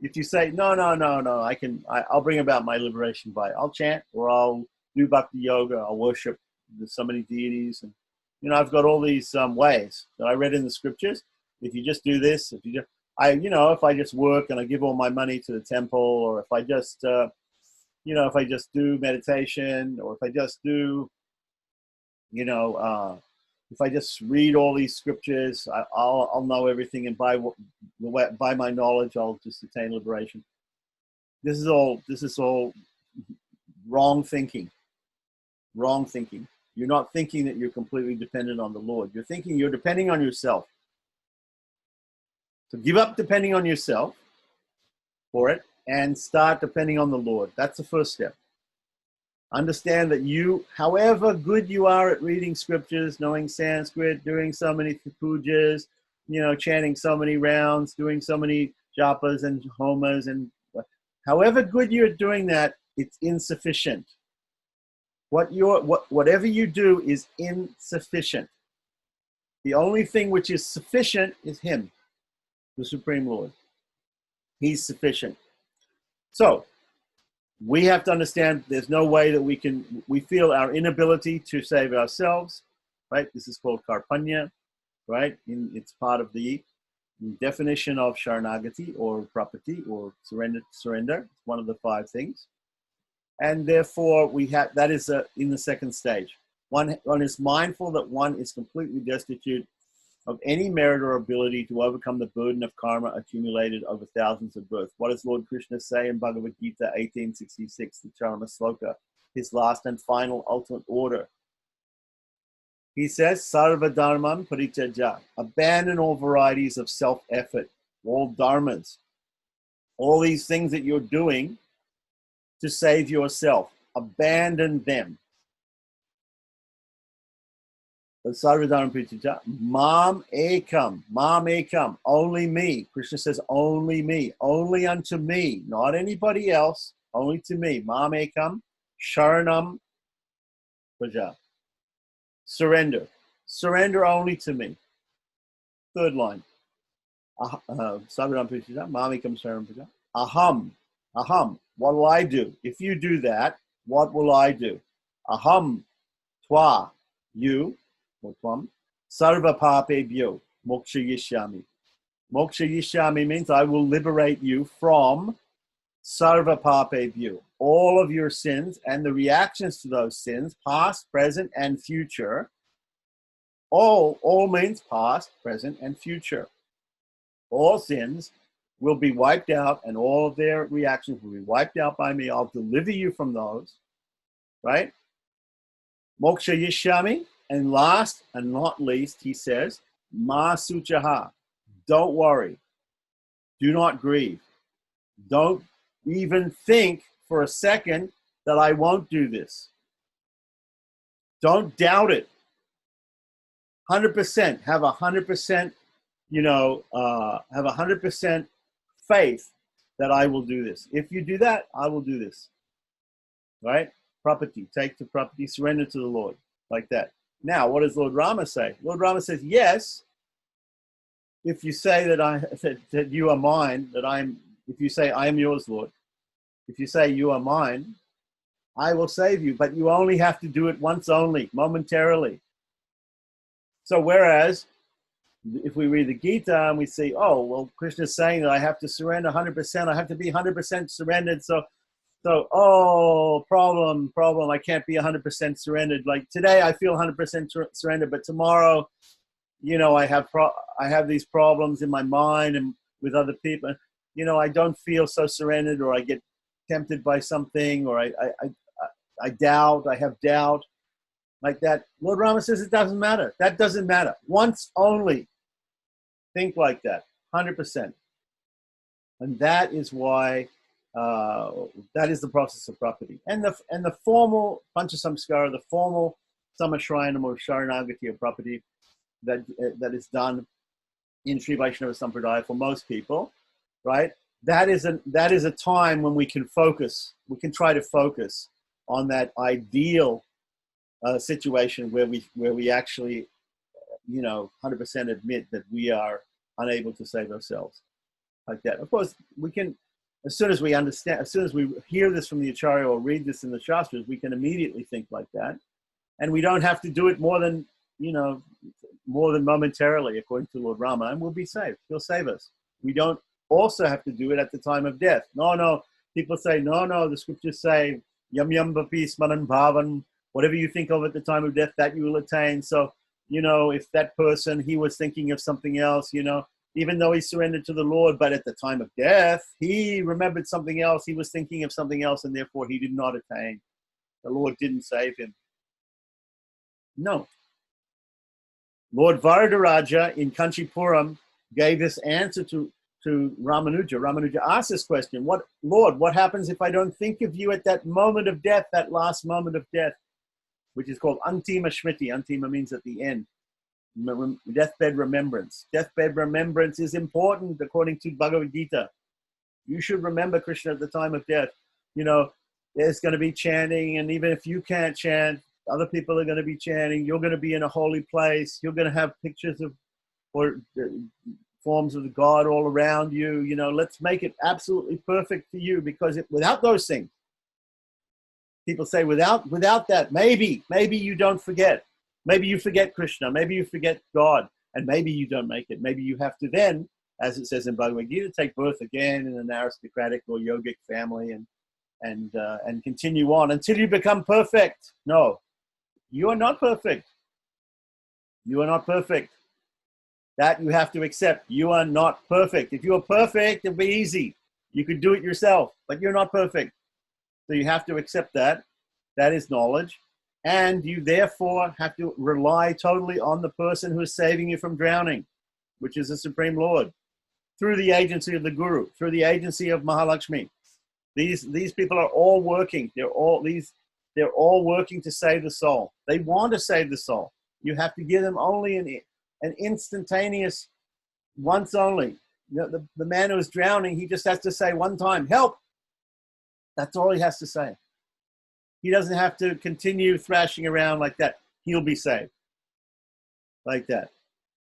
If you say, no, I'll bring about my liberation I'll chant, or I'll do bhakti yoga, I'll worship so many deities. And, I've got all these ways that I read in the scriptures. If you just do this, if I just work and I give all my money to the temple, or if I just, if I just do meditation, or if I just do, if I just read all these scriptures, I'll know everything, and by my knowledge, I'll just attain liberation. This is all wrong thinking. Wrong thinking. You're not thinking that you're completely dependent on the Lord. You're thinking you're depending on yourself. So give up depending on yourself for it and start depending on the Lord. That's the first step. Understand that you, however good you are at reading scriptures, knowing Sanskrit, doing so many pujas, chanting so many rounds, doing so many japas and homas, and however good you're doing that, it's insufficient. Whatever you do is insufficient. The only thing which is sufficient is Him, the Supreme Lord. He's sufficient. So we have to understand there's no way that we feel our inability to save ourselves, right? This is called karpanya, right? It's part of the definition of sharanagati or prapatti or surrender. It's one of the 5 things. And therefore that is in the second stage. One is mindful that one is completely destitute of any merit or ability to overcome the burden of karma accumulated over thousands of births. What does Lord Krishna say in Bhagavad Gita 1866, the Charma Sloka, his last and final ultimate order? He says, Sarva Dharman Parityajya, abandon all varieties of self-effort, all dharmas, all these things that you're doing to save yourself. Abandon them. Sarvadharma Pritija, Mam Ekam, only me. Krishna says, only me, only unto me, not anybody else, only to me. Mam Ekam, Sharanam Praja. Surrender. Surrender only to me. Third line. Sarvadharma Pritija, Mam Ekam Sharanam Praja. Aham. What will I do? If you do that, what will I do? Aham, twa, you. Sarva papebhyo moksha yishyami. Moksha yishyami means I will liberate you from sarva papebhyo, all of your sins and the reactions to those sins, past, present, and future. All means past, present, and future. All sins will be wiped out and all of their reactions will be wiped out by me. I'll deliver you from those, right? Moksha yishyami. And last and not least, he says, Ma suchaha, don't worry. Do not grieve. Don't even think for a second that I won't do this. Don't doubt it. 100%, have 100%, have 100% faith that I will do this. If you do that, I will do this. Right? Property, take the property, surrender to the Lord, like that. Now, what does Lord Rama say? Lord Rama says, yes, if you say that you are mine, if you say I am yours, Lord, if you say you are mine, I will save you, but you only have to do it once only, momentarily. So whereas, if we read the Gita and we see, oh, well, Krishna is saying that I have to surrender 100%, I have to be 100% surrendered, so problem, I can't be 100% surrendered. Like today I feel 100% surrendered, but tomorrow, I have these problems in my mind and with other people. I don't feel so surrendered, or I get tempted by something, or I doubt, I have doubt, like that. Lord Rama says it doesn't matter. That doesn't matter. Once only. Think like that, 100%. And that is why that is the process of property. And the formal Panchasamskara, the formal Samashrayanam or Sharanagati of property that is done in Sri Vaishnava Sampradaya for most people, right? That is a time when we can focus. We can try to focus on that ideal situation where we actually, 100% admit that we are unable to save ourselves, like that. Of course, we can. As soon as we understand, as soon as we hear this from the Acharya or read this in the Shastras, we can immediately think like that. And we don't have to do it more than momentarily, according to Lord Rama, and we'll be saved. He'll save us. We don't also have to do it at the time of death. No. People say, no, the scriptures say, yam yam vapi smaran bhavan, whatever you think of at the time of death, that you will attain. So, if that person, he was thinking of something else, even though he surrendered to the Lord, but at the time of death, he remembered something else. He was thinking of something else, and therefore he did not attain. The Lord didn't save him. No. Lord Varadaraja in Kanchipuram gave this answer to to Ramanuja. Ramanuja asked this question: Lord, what happens if I don't think of you at that moment of death, that last moment of death, which is called Antima Smriti. Antima means at the end. Deathbed remembrance. Deathbed remembrance is important according to Bhagavad Gita. You should remember Krishna at the time of death. You know, there's going to be chanting, and even if you can't chant, other people are going to be chanting. You're going to be in a holy place. You're going to have pictures of or forms of God all around you. You know, let's make it absolutely perfect for you, because without those things, people say without that, maybe you don't forget. Maybe you forget Krishna. Maybe you forget God, and maybe you don't make it. Maybe you have to then, as it says in Bhagavad Gita, take birth again in an aristocratic or yogic family and continue on until you become perfect. No, you are not perfect. You are not perfect. That you have to accept. You are not perfect. If you were perfect, it'd be easy. You could do it yourself, but you're not perfect. So you have to accept that. That is knowledge. And you therefore have to rely totally on the person who is saving you from drowning, which is the Supreme Lord, through the agency of the Guru, through the agency of Mahalakshmi. These people are all working. They're all working to save the soul. They want to save the soul. You have to give them only an instantaneous, once only. You know, the man who is drowning, he just has to say one time, help. That's all he has to say. He doesn't have to continue thrashing around like that. He'll be saved. Like that.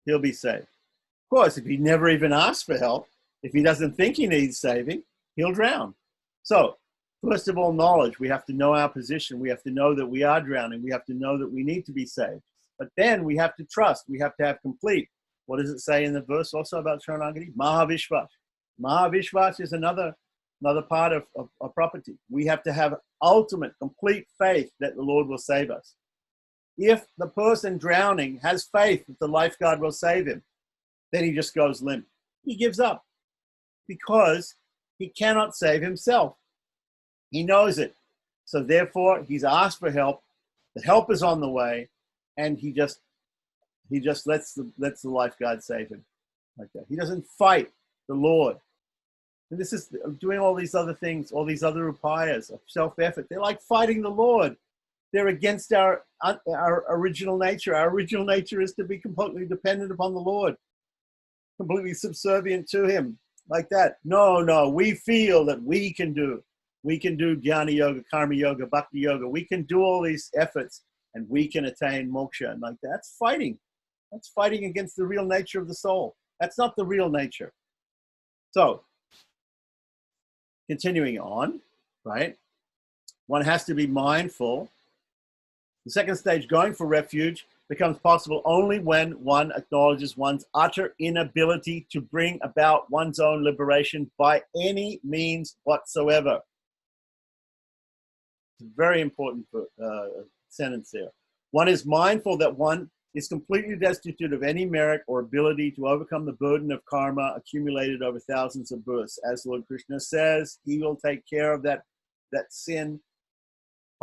He'll be saved. Of course, if he never even asks for help, if he doesn't think he needs saving, he'll drown. So, first of all, knowledge. We have to know our position. We have to know that we are drowning. We have to know that we need to be saved. But then we have to trust. We have to have complete. What does it say in the verse also about Sharanagati? Mahavishwas. Mahavishwas is another part of property. We have to have ultimate, complete faith that the Lord will save us. If the person drowning has faith that the lifeguard will save him, then he just goes limp. He gives up because he cannot save himself. He knows it. So therefore, he's asked for help. The help is on the way, and he just lets the lifeguard save him like that. He doesn't fight the Lord. And this is doing all these other things, all these other upayas of self-effort. They're like fighting the Lord. They're against our original nature. Our original nature is to be completely dependent upon the Lord, completely subservient to him, like that. No, we feel that we can do jnana yoga, karma yoga, bhakti yoga. We can do all these efforts and we can attain moksha. And like that. That's fighting. That's fighting against the real nature of the soul. That's not the real nature. So, continuing on, right? One has to be mindful. The second stage, going for refuge, becomes possible only when one acknowledges one's utter inability to bring about one's own liberation by any means whatsoever. It's a very important sentence there. One is mindful that one is completely destitute of any merit or ability to overcome the burden of karma accumulated over thousands of births. As Lord Krishna says, he will take care of that sin,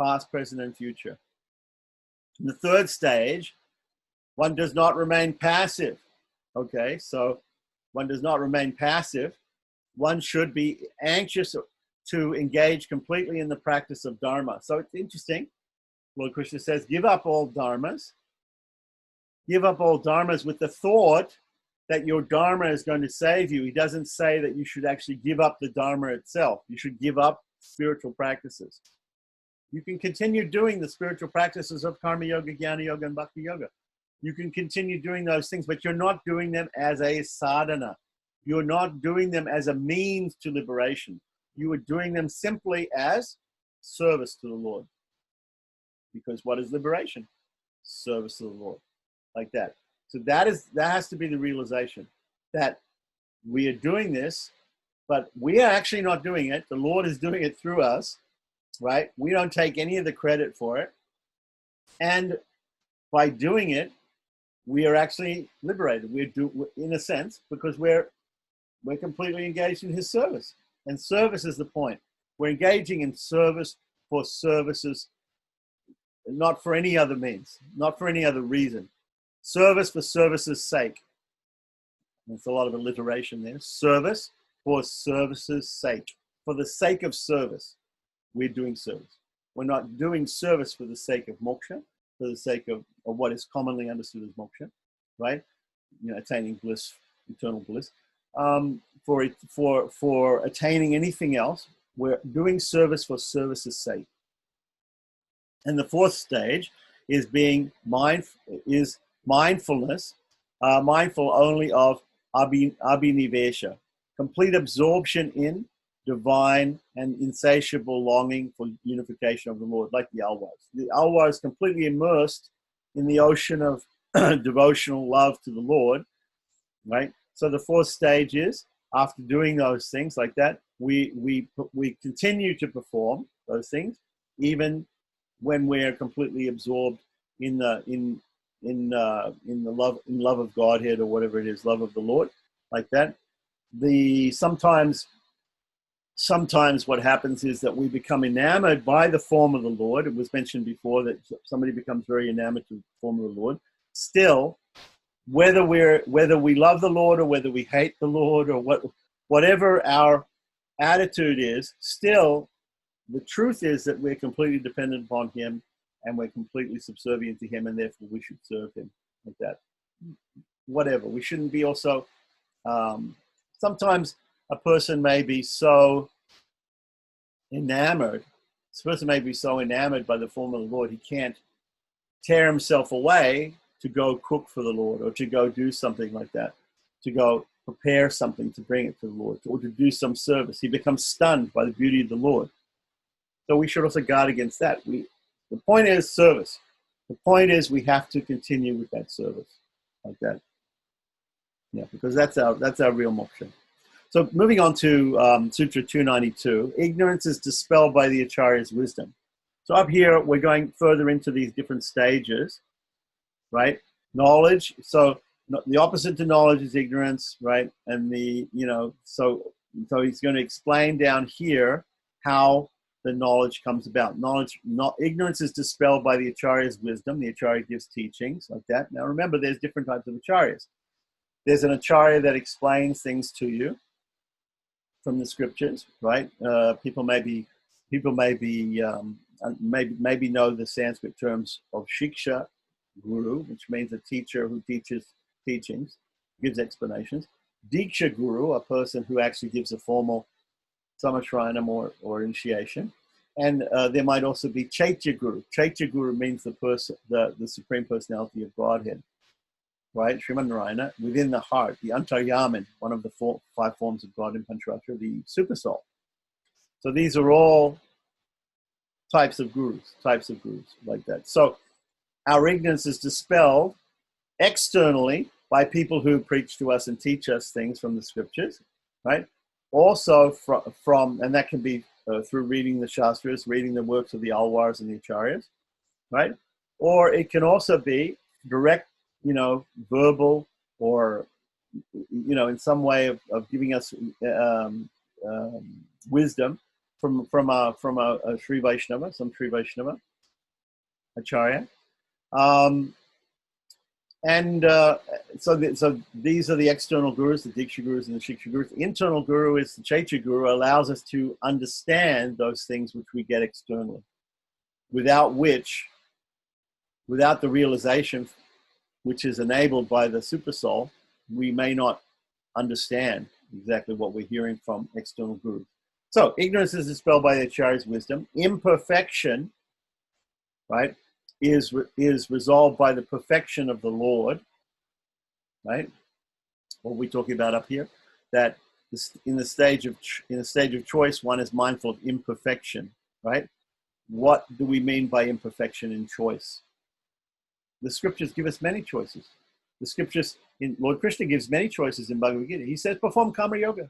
past, present, and future. In the third stage, one does not remain passive. Okay, so one does not remain passive. One should be anxious to engage completely in the practice of Dharma. So it's interesting. Lord Krishna says, give up all dharmas. Give up all dharmas with the thought that your dharma is going to save you. He doesn't say that you should actually give up the dharma itself. You should give up spiritual practices. You can continue doing the spiritual practices of karma yoga, jnana yoga, and bhakti yoga. You can continue doing those things, but you're not doing them as a sadhana. You're not doing them as a means to liberation. You are doing them simply as service to the Lord. Because what is liberation? Service to the Lord. Like that. So that has to be the realization that we are doing this, but we are actually not doing it. The Lord is doing it through us, right? We don't take any of the credit for it. And by doing it, we are actually liberated. We're in a sense, because we're completely engaged in his service. And service is the point. We're engaging in service for services, not for any other means, not for any other reason. Service for service's sake. There's a lot of alliteration there. Service for service's sake. For the sake of service, we're doing service. We're not doing service for the sake of moksha, for the sake of what is commonly understood as moksha, right? Attaining bliss, eternal bliss. For attaining anything else, we're doing service for service's sake. And the fourth stage is being mindfulness, mindful only of abhinivesha, complete absorption in divine and insatiable longing for unification of the Lord, like the Alwars. The Alwar is completely immersed in the ocean of devotional love to the Lord, right? So the fourth stage is, after doing those things like that, we continue to perform those things, even when we're completely absorbed in the love of Godhead, or whatever it is, love of the Lord, like that. Sometimes what happens is that we become enamored by the form of the Lord. It was mentioned before that somebody becomes very enamored to the form of the Lord. Still, whether we love the Lord or whether we hate the Lord, or whatever our attitude is, still the truth is that we're completely dependent upon Him, and we're completely subservient to Him, and therefore we should serve Him, like that. Whatever. We shouldn't be also... sometimes a person may be so enamored. This person may be so enamored by the form of the Lord, he can't tear himself away to go cook for the Lord, or to go do something like that, to go prepare something to bring it to the Lord, or to do some service. He becomes stunned by the beauty of the Lord. So we should also guard against that. The point is service. The point is we have to continue with that service, like that. Yeah, because that's our real moksha. So moving on to Sutra 292, ignorance is dispelled by the Acharya's wisdom. So up here, we're going further into these different stages, right? Knowledge. So the opposite to knowledge is ignorance, right? And so he's going to explain down here how the knowledge comes about. Ignorance is dispelled by the Acharya's wisdom. The Acharya gives teachings like that. Now remember, there's different types of Acharyas. There's an Acharya that explains things to you from the scriptures, right? People maybe know the Sanskrit terms of shiksha guru, which means a teacher who teaches teachings, gives explanations. Diksha guru, a person who actually gives a formal samashranam or initiation. And there might also be chaitya guru. Chaitya guru means the Supreme Personality of Godhead, right? Sriman Narayana, within the heart, the Antaryaman, one of the 5 forms of God in Pancharatra, the super soul. So these are all types of gurus like that. So our ignorance is dispelled externally by people who preach to us and teach us things from the scriptures, right? Also from and that can be through reading the Shastras, reading the works of the Alwars and the Acharyas, right? Or it can also be direct, verbal, or, in some way of giving us wisdom from a Sri Vaishnava, some Sri Vaishnava Acharya. So these are the external gurus, the Diksha gurus and the Shiksha gurus. The internal guru is the Chaitya guru, allows us to understand those things which we get externally, without the realization which is enabled by the super soul, we may not understand exactly what we're hearing from external gurus. So ignorance is dispelled by the Acharya's wisdom. Imperfection, right, is resolved by the perfection of the Lord, right? What we're talking about up here, that in the stage of choice, one is mindful of imperfection, right? What do we mean by imperfection in choice? The scriptures give us many choices. The scriptures, Lord Krishna gives many choices in Bhagavad Gita. He says, perform Kama Yoga.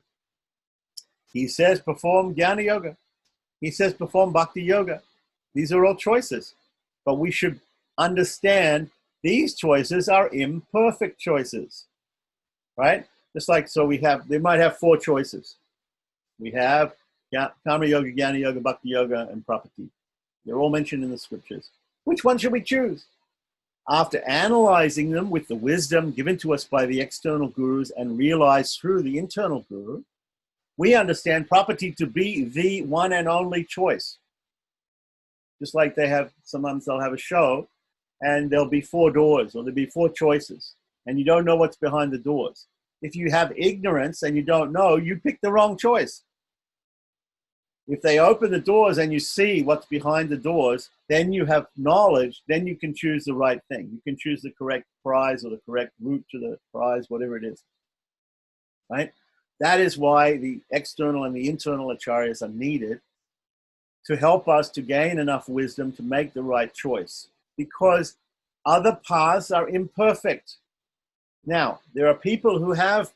He says, perform Jnana Yoga. He says, perform Bhakti Yoga. These are all choices. But we should understand these choices are imperfect choices, right? Just like, they might have 4 choices. We have Kama Yoga, Jnana Yoga, Bhakti Yoga, and Prapati. They're all mentioned in the scriptures. Which one should we choose? After analyzing them with the wisdom given to us by the external gurus and realized through the internal guru, we understand property to be the one and only choice. Just like sometimes they'll have a show and there'll be 4 doors or there'll be 4 choices and you don't know what's behind the doors. If you have ignorance and you don't know, you pick the wrong choice. If they open the doors and you see what's behind the doors, then you have knowledge, then you can choose the right thing. You can choose the correct prize or the correct route to the prize, whatever it is. Right? That is why the external and the internal acharyas are needed to help us to gain enough wisdom to make the right choice. Because other paths are imperfect. Now, there are people who have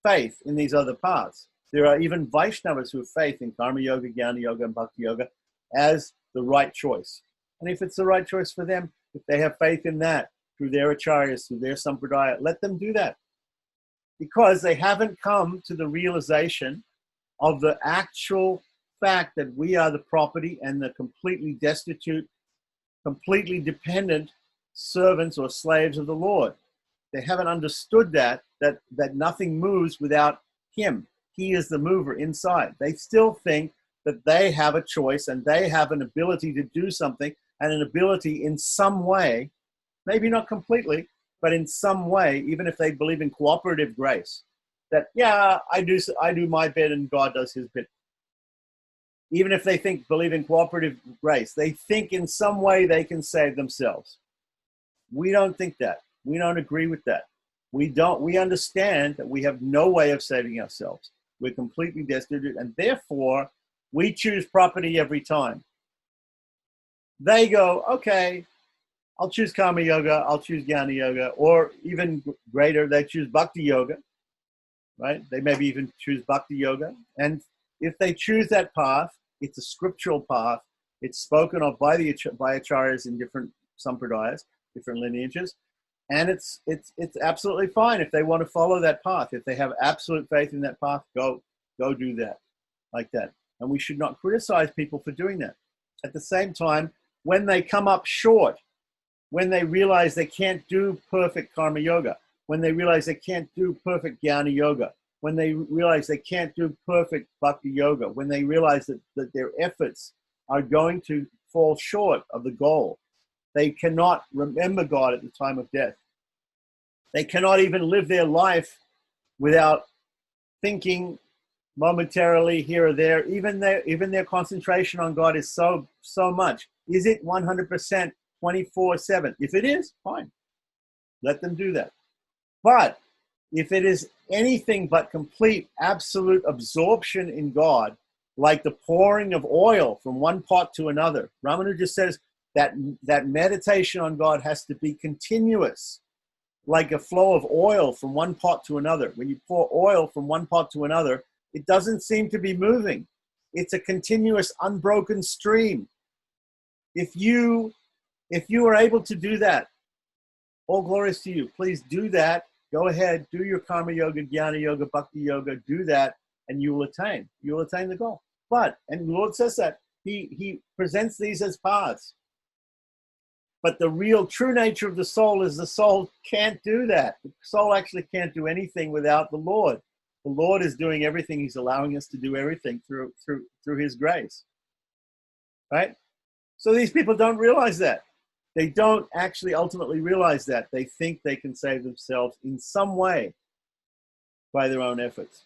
faith in these other paths. There are even Vaishnavas who have faith in Karma Yoga, Jnana Yoga, and Bhakti Yoga as the right choice. And if it's the right choice for them, if they have faith in that, through their acharyas, through their sampradaya, let them do that. Because they haven't come to the realization of the actual fact that we are the property and the completely destitute, completely dependent servants or slaves of the Lord. They haven't understood that nothing moves without Him. He is the mover inside. They still think that they have a choice and they have an ability to do something and an ability in some way, maybe not completely, but in some way, even if they believe in cooperative grace, that, yeah, I do my bit and God does His bit. Even if they believe in cooperative grace, they think in some way they can save themselves. We don't think that. We don't agree with that. We understand that we have no way of saving ourselves. We're completely destitute, and therefore we choose property every time. They go, okay, I'll choose Karma Yoga, I'll choose Jnana Yoga, or even greater, they choose Bhakti Yoga, right? They maybe even choose Bhakti Yoga. And if they choose that path, it's a scriptural path. It's spoken of by acharyas in different sampradayas, different lineages. And it's absolutely fine if they want to follow that path. If they have absolute faith in that path, go do that, like that. And we should not criticize people for doing that. At the same time, when they come up short, when they realize they can't do perfect Karma Yoga, when they realize they can't do perfect Jnana Yoga, when they realize they can't do perfect Bhakti Yoga, when they realize that their efforts are going to fall short of the goal, they cannot remember God at the time of death. They cannot even live their life without thinking momentarily here or there. Even their concentration on God is so much. Is it 100% 24/7? If it is, fine. Let them do that. But if it is anything but complete, absolute absorption in God, like the pouring of oil from one pot to another, Ramanuja says that meditation on God has to be continuous, like a flow of oil from one pot to another. When you pour oil from one pot to another, it doesn't seem to be moving. It's a continuous, unbroken stream. If you are able to do that, all glories to you. Please do that. Go ahead, do your Karma Yoga, Jnana Yoga, Bhakti Yoga, do that, and you will attain. You will attain the goal. But, and the Lord says that, He presents these as paths. But the real true nature of the soul is the soul can't do that. The soul actually can't do anything without the Lord. The Lord is doing everything. He's allowing us to do everything through His grace. Right? So these people don't realize that. They don't actually ultimately realize that. They think they can save themselves in some way by their own efforts.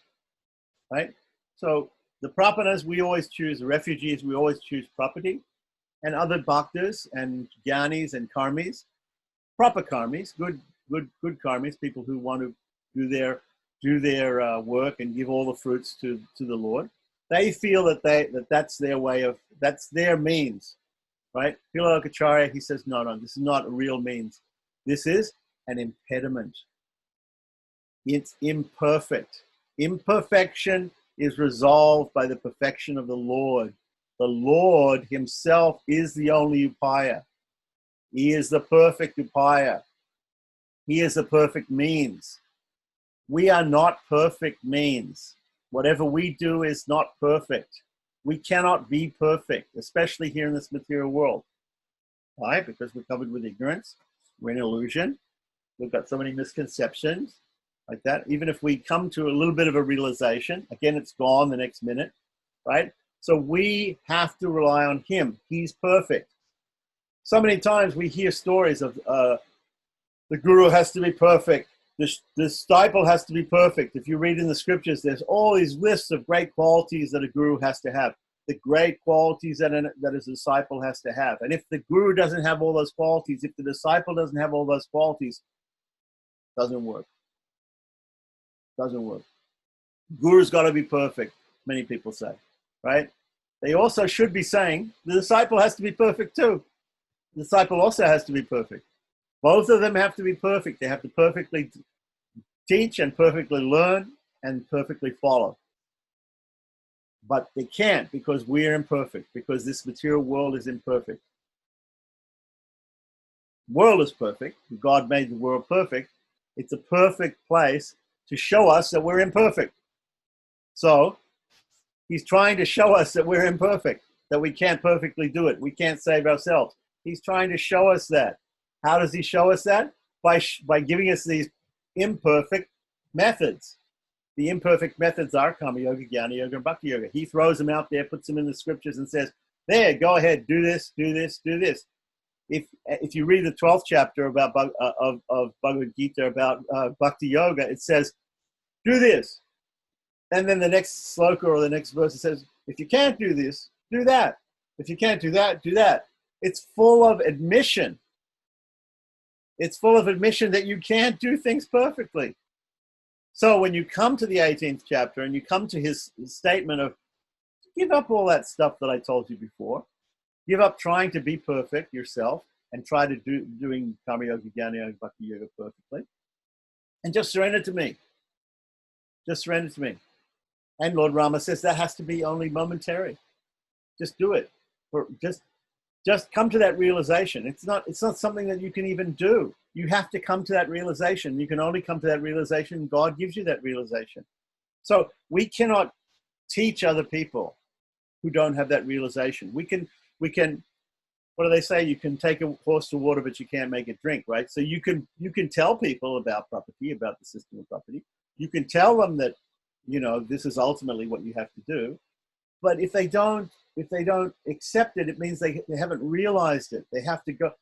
Right? So the prapanas, we always choose, the refugees, we always choose property. And other bhaktas and jnanis and karmis, proper karmis, good karmis, people who want to do their work and give all the fruits to the Lord. They feel that that's their way of, that's their means, right? Pilalokacharya, he says, no, this is not a real means. This is an impediment. It's imperfect. Imperfection is resolved by the perfection of the Lord. The Lord Himself is the only upaya. He is the perfect upaya. He is the perfect means. We are not perfect means. Whatever we do is not perfect. We cannot be perfect, especially here in this material world. Why? Because we're covered with ignorance. We're in illusion. We've got so many misconceptions like that. Even if we come to a little bit of a realization, again, it's gone the next minute, right? So we have to rely on him. He's perfect. So many times we hear stories of the guru has to be perfect. The disciple has to be perfect. If you read in the scriptures, there's all these lists of great qualities that a guru has to have, the great qualities that a disciple has to have. And if the guru doesn't have all those qualities, if the disciple doesn't have all those qualities, it doesn't work. Doesn't work. Guru's got to be perfect, many people say, right? They also should be saying the disciple has to be perfect too. The disciple also has to be perfect. Both of them have to be perfect. They have to perfectly teach and perfectly learn and perfectly follow. But they can't because we're imperfect, because this material world is imperfect. The world is perfect. God made the world perfect. It's a perfect place to show us that we're imperfect. So he's trying to show us that we're imperfect, that we can't perfectly do it. We can't save ourselves. He's trying to show us that. How does he show us that? By giving us these imperfect methods. The imperfect methods are Karma Yoga, Jnana Yoga, and Bhakti Yoga. He throws them out there, puts them in the scriptures and says, there, go ahead, do this, do this, do this. If you read the 12th chapter of Bhagavad Gita about Bhakti Yoga, it says, do this. And then the next sloka or the next verse, it says, if you can't do this, do that. If you can't do that, do that. It's full of admission. It's full of admission that you can't do things perfectly. So when you come to the 18th chapter and you come to his statement of give up all that stuff that I told you before, give up trying to be perfect yourself and try to doing Karma Yoga, Jnana Yoga, Bhakti Yoga perfectly, and just surrender to me. Just surrender to me. And Lord Rama says that has to be only momentary. Just do it. Or just come to that realization. It's not something that you can even do. You have to come to that realization. You can only come to that realization. God gives you that realization. So we cannot teach other people who don't have that realization. We can, what do they say? You can take a horse to water, but you can't make it drink, right? So you can tell people about property, about the system of property. You can tell them that, this is ultimately what you have to do. But if they don't accept it, it means they haven't realized it. They have to go.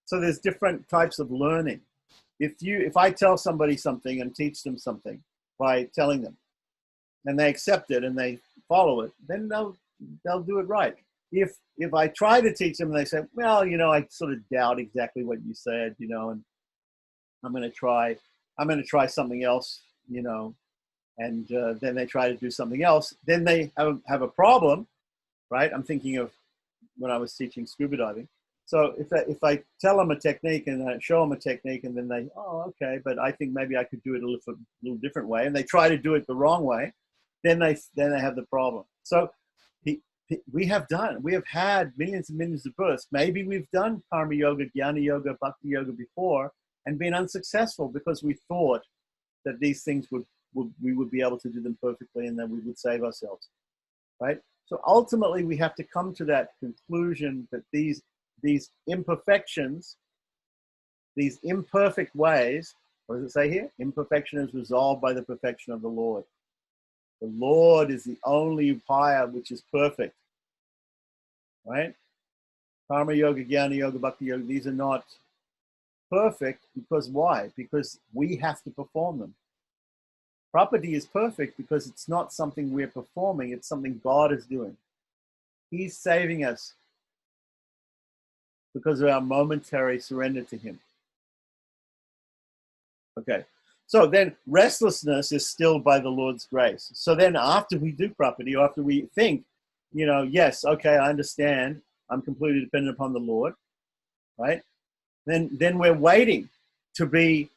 So there's different types of learning. If I tell somebody something and teach them something by telling them, and they accept it and they follow it, then they'll do it right. If I try to teach them and they say, well, I sort of doubt exactly what you said, and I'm going to try something else, and then they try to do something else, then they have a problem, right? I'm thinking of when I was teaching scuba diving. So if I tell them a technique and I show them a technique and then they, oh, okay, but I think maybe I could do it a little different way, and they try to do it the wrong way, then they have the problem. So we have had millions and millions of births. Maybe we've done Karma Yoga, Jnana Yoga, Bhakti Yoga before and been unsuccessful because we thought that these things we would be able to do them perfectly and then we would save ourselves, right? So ultimately we have to come to that conclusion that these imperfections, these imperfect ways, what does it say here? Imperfection is resolved by the perfection of the Lord. The Lord is the only upaya which is perfect, right? Karma Yoga, Jnana Yoga, Bhakti Yoga, these are not perfect because why? Because we have to perform them. Property is perfect because it's not something we're performing, it's something God is doing. He's saving us because of our momentary surrender to him. Okay, so then restlessness is still by the Lord's grace. So then after we do property, or after we think, yes, okay, I understand, I'm completely dependent upon the Lord, right? Then we're waiting to be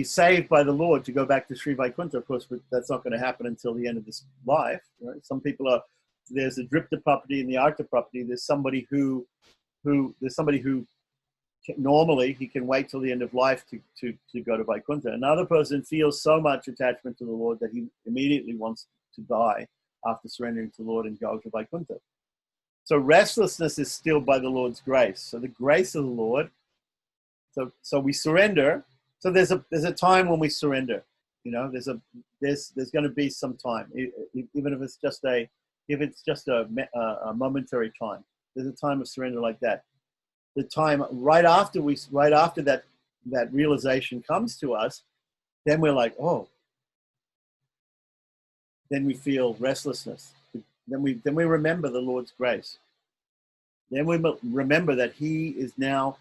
saved by the Lord, to go back to Sri Vaikuntha. Of course, but that's not going to happen until the end of this life. Right? Some people there's the dripta property and the artha property. There's somebody who normally he can wait till the end of life to go to Vaikuntha. Another person feels so much attachment to the Lord that he immediately wants to die after surrendering to the Lord and go to Vaikuntha. So restlessness is still by the Lord's grace. So the grace of the Lord So we surrender. So there's a time when we surrender. There's going to be some time, even if it's just a momentary time. There's a time of surrender like that. The time right after that realization comes to us, then we're like, oh. Then we feel restlessness. Then we remember the Lord's grace. Then we remember that He is now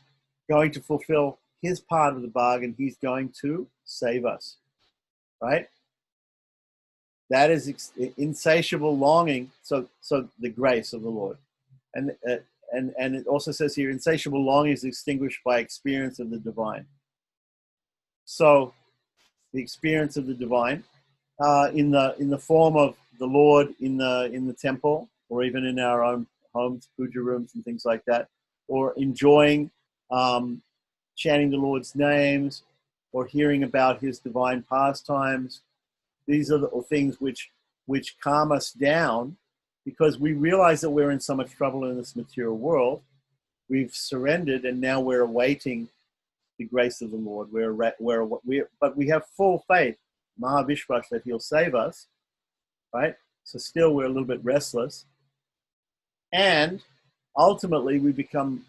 going to fulfill His part of the bargain. He's going to save us, right? That is insatiable longing. So the grace of the Lord, and it also says here, insatiable longing is extinguished by experience of the divine. So the experience of the divine in the form of the Lord in the temple, or even in our own homes, puja rooms and things like that, or enjoying chanting the Lord's names, or hearing about His divine pastimes. These are the things which calm us down, because we realize that we're in so much trouble in this material world. We've surrendered, and now we're awaiting the grace of the Lord. But we have full faith, Mahavishwas, that He'll save us, right? So still we're a little bit restless, and ultimately we become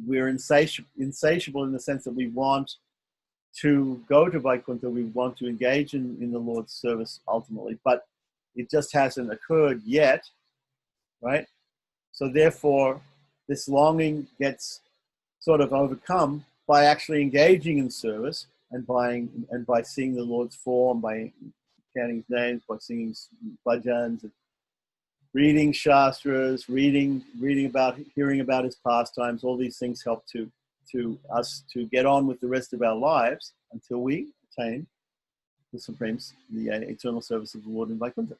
we're insatiable in the sense that we want to go to Vaikuntha, we want to engage in the Lord's service ultimately, but it just hasn't occurred yet, right? So therefore, this longing gets sort of overcome by actually engaging in service, and by seeing the Lord's form, by chanting His names, by singing bhajans, reading shastras, hearing about His pastimes. All these things help to us to get on with the rest of our lives until we attain the eternal service of the Lord in Vaikuntha.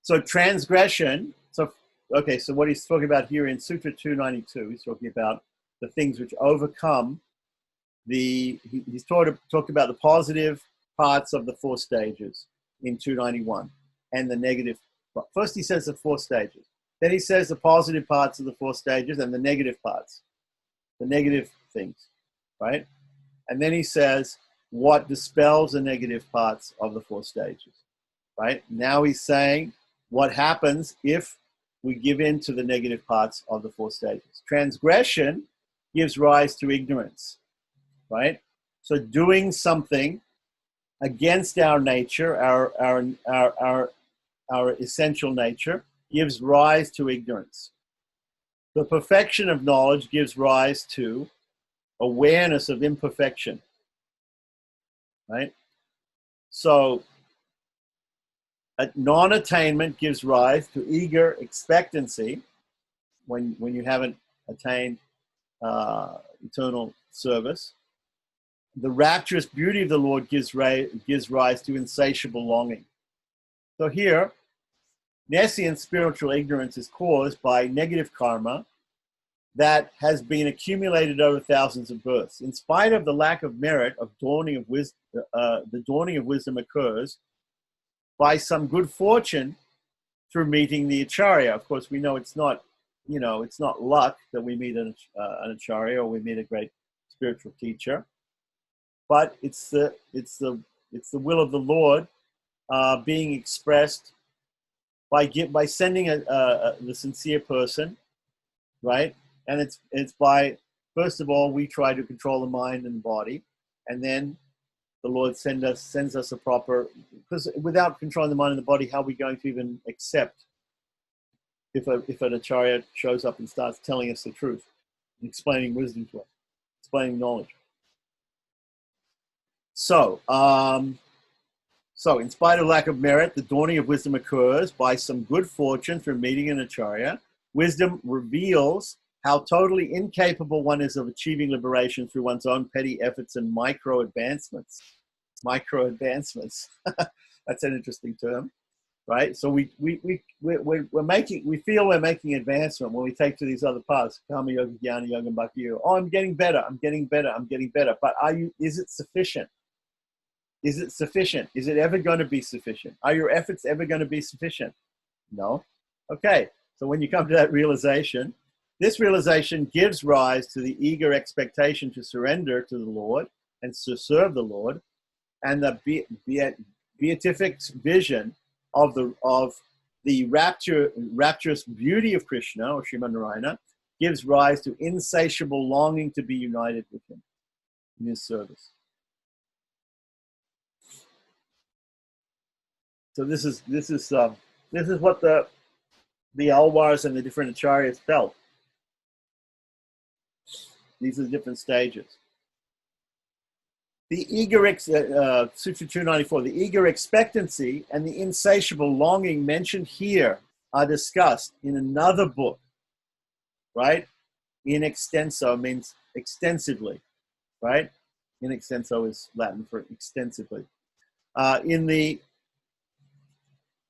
So transgression. So what he's talking about here in Sutra 292, he's talking about the things which overcome he's talked about the positive parts of the 4 stages in 291, and the negative. First he says the 4 stages. Then he says the positive parts of the 4 stages and the negative parts, the negative things, right? And then he says what dispels the negative parts of the 4 stages, right? Now he's saying what happens if we give in to the negative parts of the 4 stages. Transgression gives rise to ignorance, right? So doing something against our nature, our essential nature, gives rise to ignorance. The perfection of knowledge gives rise to awareness of imperfection, right? So non-attainment gives rise to eager expectancy when you haven't attained eternal service. The rapturous beauty of the Lord gives rise to insatiable longing. So here, nescient spiritual ignorance is caused by negative karma that has been accumulated over thousands of births. In spite of the lack of merit of dawning of wisdom, the dawning of wisdom occurs by some good fortune through meeting the acharya. Of course, we know it's not luck that we meet an acharya or we meet a great spiritual teacher, but it's the will of the Lord being expressed by sending the sincere person, right? And it's by, first of all, we try to control the mind and body, and then the Lord sends us a proper, because without controlling the mind and the body, how are we going to even accept if an acharya shows up and starts telling us the truth, explaining wisdom to us, explaining knowledge? So in spite of lack of merit, the dawning of wisdom occurs by some good fortune through meeting an acharya. Wisdom reveals how totally incapable one is of achieving liberation through one's own petty efforts and micro advancements. Micro advancements. That's an interesting term, right? So we feel we're making advancement when we take to these other paths, Karma Yoga, Jnana Yoga, and Bhakti Yoga. Oh, I'm getting better. But is it sufficient? Is it sufficient? Is it ever going to be sufficient? Are your efforts ever going to be sufficient? No. Okay. So when you come to that realization, This realization gives rise to the eager expectation to surrender to the Lord and to serve the Lord, and the beatific vision of the rapturous beauty of Krishna, or Sriman Narayana, gives rise to insatiable longing to be united with him in his service. So this is what the Alvars and the different acharyas felt. These are the different stages. The eager, Sutra 294, the eager expectancy and the insatiable longing mentioned here are discussed in another book, right? In extenso means extensively, right? In extenso is Latin for extensively. In the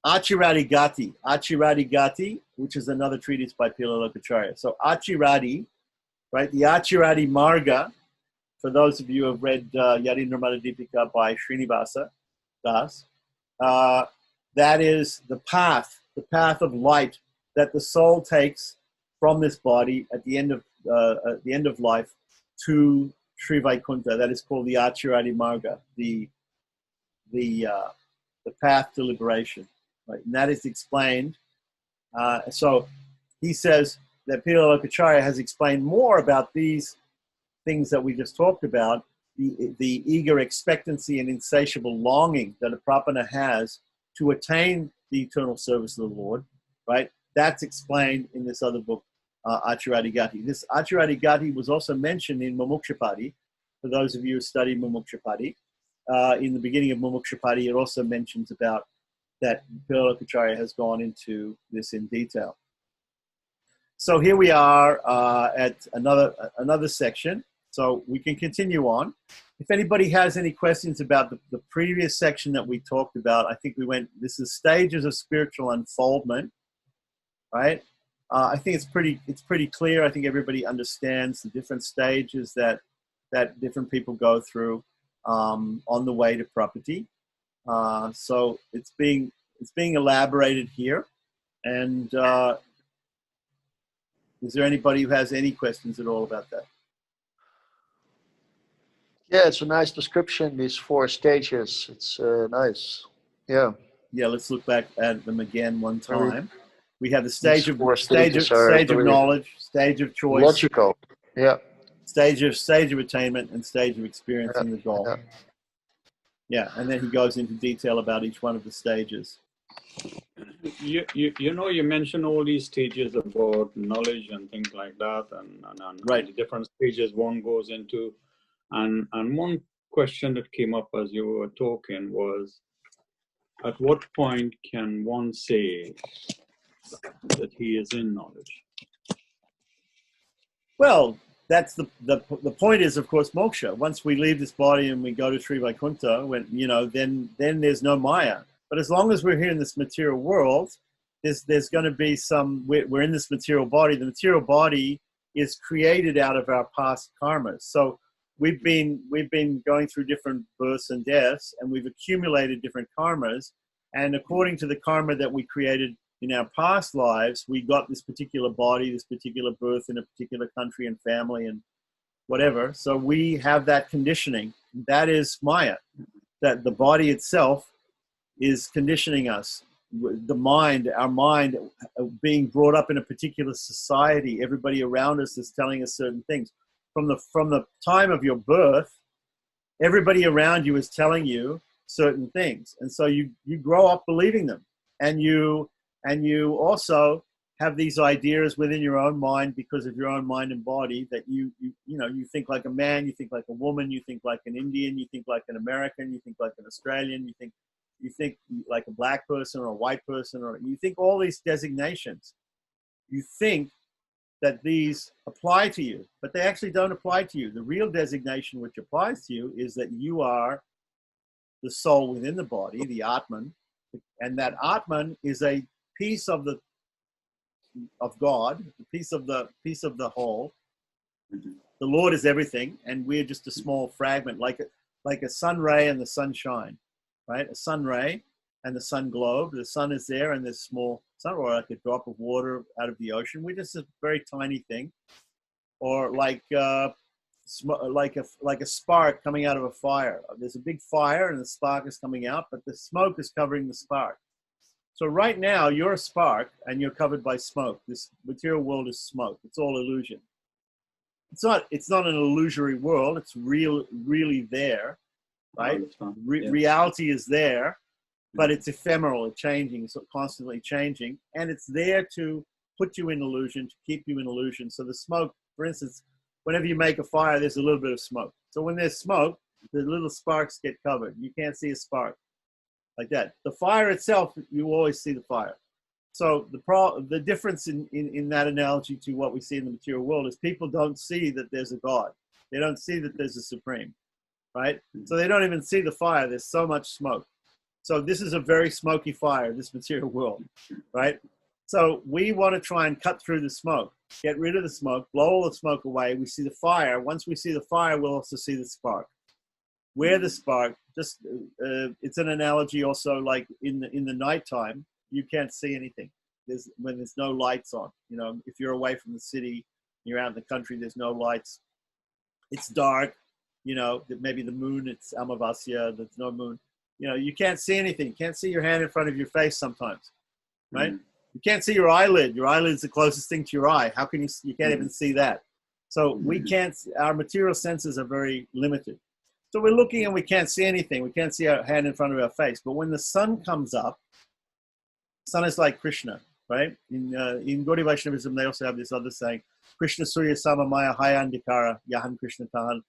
Achiradi Gati, which is another treatise by Pilalokacharya. So Achiradi, right? The Achiradi Marga, for those of you who have read Yadi Nirmala Deepika by Srinivasa Das, that is the path of light that the soul takes from this body at the end of life to Sri Vaikuntha. That is called the Achiradi Marga, the path to liberation. Right? And that is explained. So he says that Pilalokacharya has explained more about these things that we just talked about, the eager expectancy and insatiable longing that a Prapana has to attain the eternal service of the Lord, right? That's explained in this other book, Achiradi Gati. This Achiradi Gati was also mentioned in Mumukshapadi. For those of you who study Mumukshapadi, in the beginning of Mumukshapadi, it also mentions about that Pilalokacharya has gone into this in detail. So here we are at another section. So we can continue on. If anybody has any questions about the previous section that we talked about, I think this is stages of spiritual unfoldment, right? I think it's pretty clear. I think everybody understands the different stages that different people go through on the way to property. So it's being elaborated here. And is there anybody who has any questions at all about that? Yeah, it's a nice description, these 4 stages. It's nice. Yeah. Yeah, let's look back at them again one time. We have the stage of knowledge, stage of choice, logical. Yeah. Stage of attainment, and stage of experiencing the goal. Yeah, and then he goes into detail about each one of the stages. You mentioned all these stages about knowledge and things like that, and right. The different stages one goes into. And one question that came up as you were talking was, at what point can one say that he is in knowledge? Well, that's the point is, of course, moksha. Once we leave this body and we go to Sri Vaikuntha, then there's no Maya. But as long as we're here in this material world, there's going to be we're in this material body. The material body is created out of our past karmas. So we've been going through different births and deaths, and we've accumulated different karmas. And according to the karma that we created in our past lives, we got this particular body, this particular birth in a particular country and family and whatever. So we have that conditioning. That is Maya. That the body itself is conditioning us. Our mind being brought up in a particular society. Everybody around us is telling us certain things. From the time of your birth, everybody around you is telling you certain things, and so you grow up believing them, and you also have these ideas within your own mind because of your own mind and body that you think like a man, you think like a woman, you think like an Indian, you think like an American, you think like an Australian, you think like a black person or a white person, or you think all these designations. You think that these apply to you, but they actually don't apply to you. The real designation which applies to you is that you are the soul within the body, the Atman, and that Atman is a piece of God, a piece of the whole. The Lord is everything, and we're just a small fragment, like a sun ray and the sunshine, right? A sun ray and the sun globe. The sun is there, and there's small sun, or like a drop of water out of the ocean. We're just a very tiny thing, or like a spark coming out of a fire. There's a big fire, and the spark is coming out, but the smoke is covering the spark. So right now, you're a spark, and you're covered by smoke. This material world is smoke. It's all illusion. It's not an illusory world. It's really there, right? Reality is there, but it's ephemeral, it's changing, it's constantly changing, and it's there to put you in illusion, to keep you in illusion. So the smoke, for instance, whenever you make a fire, there's a little bit of smoke. So when there's smoke, the little sparks get covered. You can't see a spark like that. The fire itself, you always see the fire. So the difference in that analogy to what we see in the material world is people don't see that there's a God. They don't see that there's a supreme, right? So they don't even see the fire. There's so much smoke. So this is a very smoky fire, this material world, right? So we want to try and cut through the smoke, get rid of the smoke, blow all the smoke away. We see the fire. Once we see the fire, we'll also see the spark. Where the spark, just it's an analogy also like in the nighttime, you can't see anything. When there's no lights on. You know, if you're away from the city, you're out in the country, there's no lights. It's dark. You know, maybe the moon, it's Amavasya, there's no moon. You know, you can't see anything. You can't see your hand in front of your face sometimes, right? You can't see your eyelid. Your eyelid's the closest thing to your eye. How can you can't even see that. So we can't, our material senses are very limited. So we're looking and we can't see anything. We can't see our hand in front of our face. But when the sun comes up, sun is like Krishna, right? In Gaudiya Vaishnavism, they also have this other saying, Krishna Surya Samamaya Hayandikara Yahan Krishna Tahan,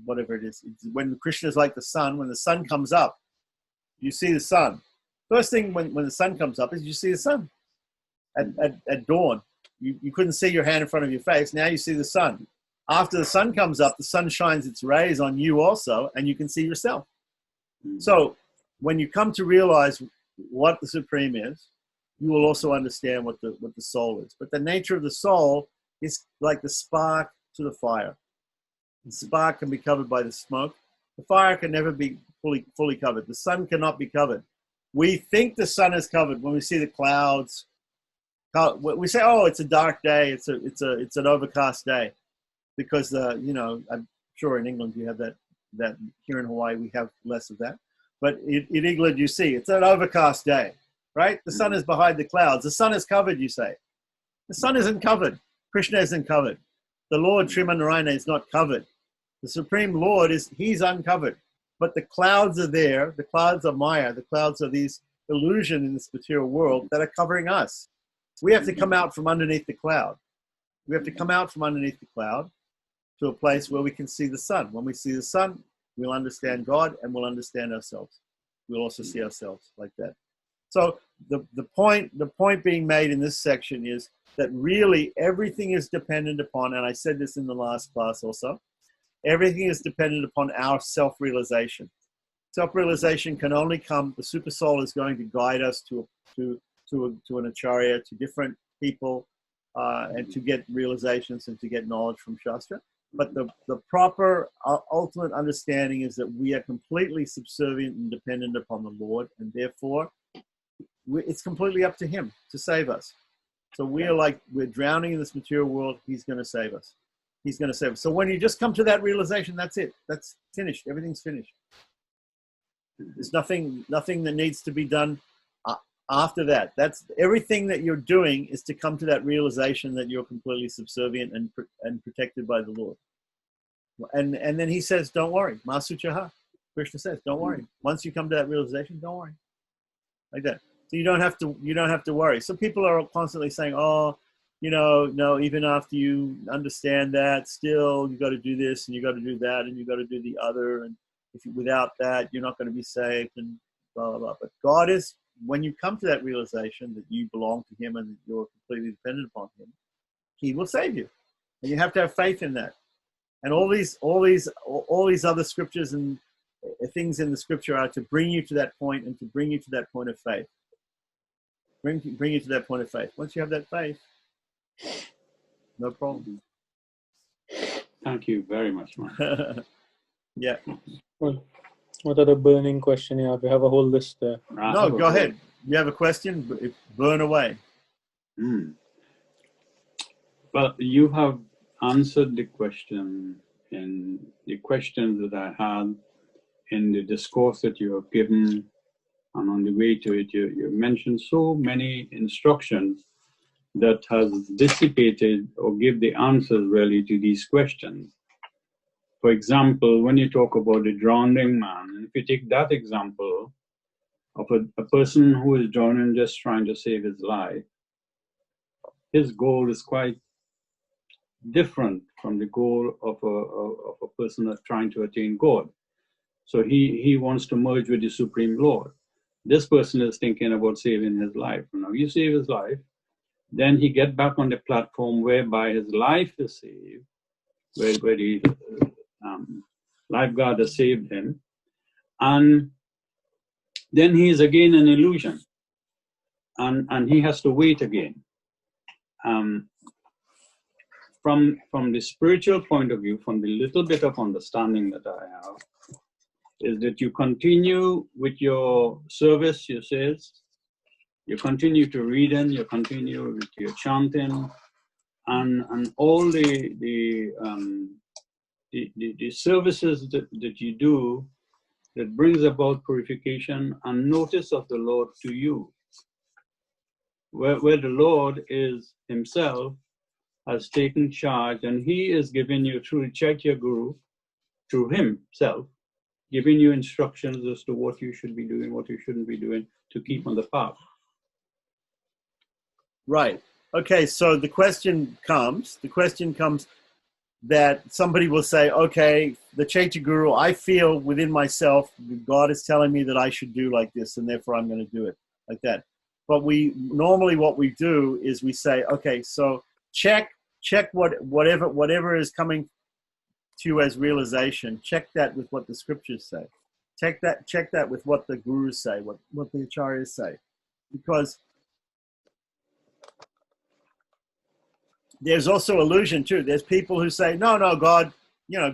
whatever it is. When Krishna is like the sun, when the sun comes up, you see the sun. First thing when the sun comes up is you see the sun. At dawn, you couldn't see your hand in front of your face. Now you see the sun. After the sun comes up, the sun shines its rays on you also, and you can see yourself. So when you come to realize what the Supreme is, you will also understand what the soul is. But the nature of the soul is like the spark to the fire. The spark can be covered by the smoke. The fire can never be fully covered. The sun cannot be covered. We think the sun is covered when we see the clouds. We say, "Oh, it's a dark day. It's an overcast day," because I'm sure in England you have that. Here in Hawaii we have less of that. But in England you see it's an overcast day, right? The sun is behind the clouds. The sun is covered. You say, the sun isn't covered. Krishna isn't covered. The Lord Sriman Narayana is not covered. The Supreme Lord he's uncovered. But the clouds are there. The clouds are Maya. The clouds are these illusion in this material world that are covering us. We have to come out from underneath the cloud. We have to come out from underneath the cloud to a place where we can see the sun. When we see the sun, we'll understand God and we'll understand ourselves. We'll also see ourselves like that. So the point being made in this section is that really everything is dependent upon, and I said this in the last class also, everything is dependent upon our self-realization. Self-realization can only come, the super soul is going to guide us to an acharya, to different people, and to get realizations and to get knowledge from Shastra. But the proper ultimate understanding is that we are completely subservient and dependent upon the Lord, and therefore it's completely up to Him to save us. So we're drowning in this material world. He's going to save us. He's going to save us. So when you just come to that realization, that's it. That's finished. Everything's finished. There's nothing that needs to be done after that. That's everything that you're doing is to come to that realization that you're completely subservient and protected by the Lord. And then he says, don't worry. Masuchaha. Krishna says, don't worry. Once you come to that realization, don't worry. Like that. So you don't have to worry. So people are constantly saying, oh, no, even after you understand that, still you got to do this and you got to do that and you got to do the other. And without that, you're not going to be saved and blah, blah, blah. But God is, when you come to that realization that you belong to Him and that you're completely dependent upon Him, He will save you. And you have to have faith in that. And all these other scriptures and things in the scripture are to bring you to that point and to bring you to that point of faith. Bring you to that point of faith. Once you have that faith, no problem. Thank you very much, Mark. Yeah. Well, What other burning question you have? We have a whole list there. No, go ahead. You have a question? Burn away. Well, you have answered the question in the questions that I had in the discourse that you have given, and on the way to it, you mentioned so many instructions that has dissipated or give the answers really to these questions. For example, when you talk about the drowning man, if you take that example of a person who is drowning just trying to save his life, his goal is quite different from the goal of a person that's trying to attain God. So he wants to merge with the Supreme Lord. This person is thinking about saving his life. Now you save his life, then he get back on the platform whereby his life is saved, where the lifeguard has saved him, and then he is again an illusion, and he has to wait again. From the spiritual point of view, from the little bit of understanding that I have, is that you continue with your service, you says, you continue to reading, you continue with your chanting, and all the services that you do that brings about purification and notice of the Lord to you, where the Lord is himself has taken charge, and he is giving you through Chaitya Guru, through himself, giving you instructions as to what you should be doing, what you shouldn't be doing to keep on the path. Right. Okay, so the question comes that somebody will say, okay, the Chaitya Guru, I feel within myself, God is telling me that I should do like this, and therefore I'm going to do it like that. But normally what we do is we say, okay, so check whatever is coming to you as realization, check that with what the scriptures say. Check that with what the gurus say, what the acharyas say. Because there's also illusion too. There's people who say, no, God,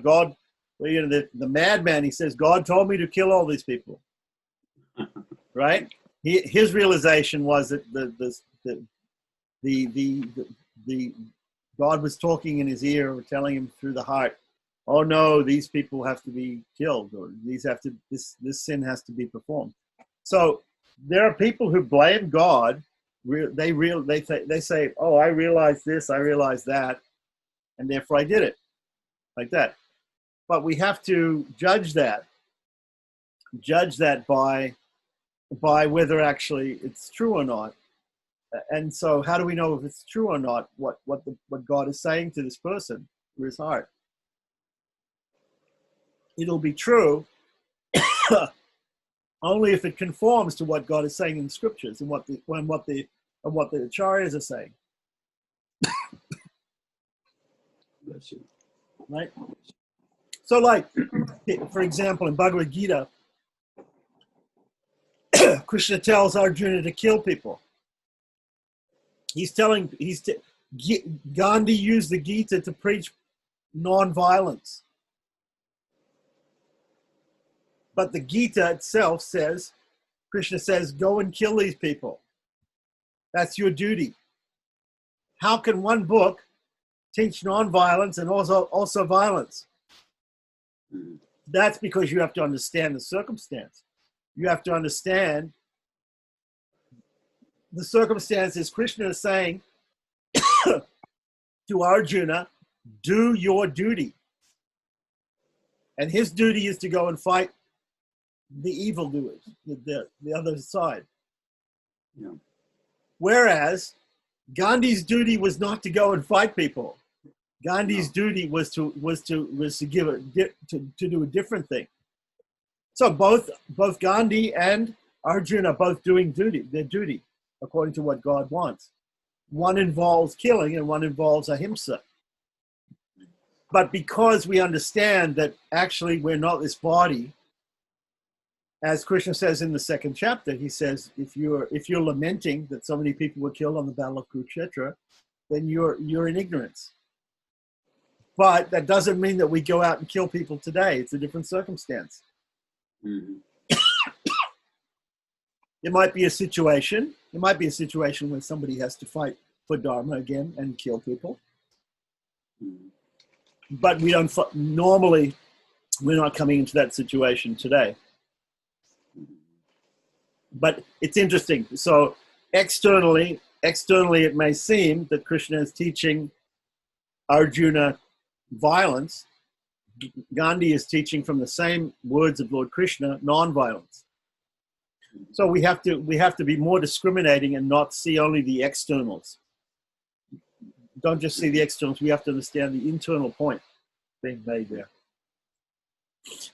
God, the madman, he says, God told me to kill all these people. Right? His realization was that the God was talking in his ear or telling him through the heart, oh no, these people have to be killed, or this sin has to be performed. So there are people who blame God. They say, oh, I realized this, I realized that, and therefore I did it, like that. But we have to judge that by whether actually it's true or not. And so how do we know if it's true or not, what God is saying to this person through his heart? It'll be true only if it conforms to what God is saying in the scriptures and what the acharyas are saying. Bless you. Right? So like, for example, in Bhagavad Gita, Krishna tells Arjuna to kill people. Gandhi used the Gita to preach non-violence. But the Gita itself says, Krishna says, go and kill these people. That's your duty. How can one book teach non-violence and also violence? That's because you have to understand the circumstance. You have to understand the circumstances. Krishna is saying to Arjuna, do your duty. And his duty is to go and fight the evildoers, the other side. Yeah. Whereas Gandhi's duty was not to go and fight people. Gandhi's duty was to do a different thing. So both Gandhi and Arjuna are both doing their duty according to what God wants. One involves killing and one involves ahimsa. But because we understand that actually we're not this body, as Krishna says in the second chapter, he says, if you're lamenting that so many people were killed on the battle of Kurukshetra, then you're in ignorance. But that doesn't mean that we go out and kill people today. It's a different circumstance. Mhm. It might be a situation. It might be a situation where somebody has to fight for Dharma again and kill people. Mhm. But we don't normally. We're not coming into that situation today. But it's interesting. So externally, it may seem that Krishna is teaching Arjuna violence. Gandhi is teaching from the same words of Lord Krishna, non-violence. So we have to be more discriminating and not see only the externals. Don't just see the externals. We have to understand the internal point being made there.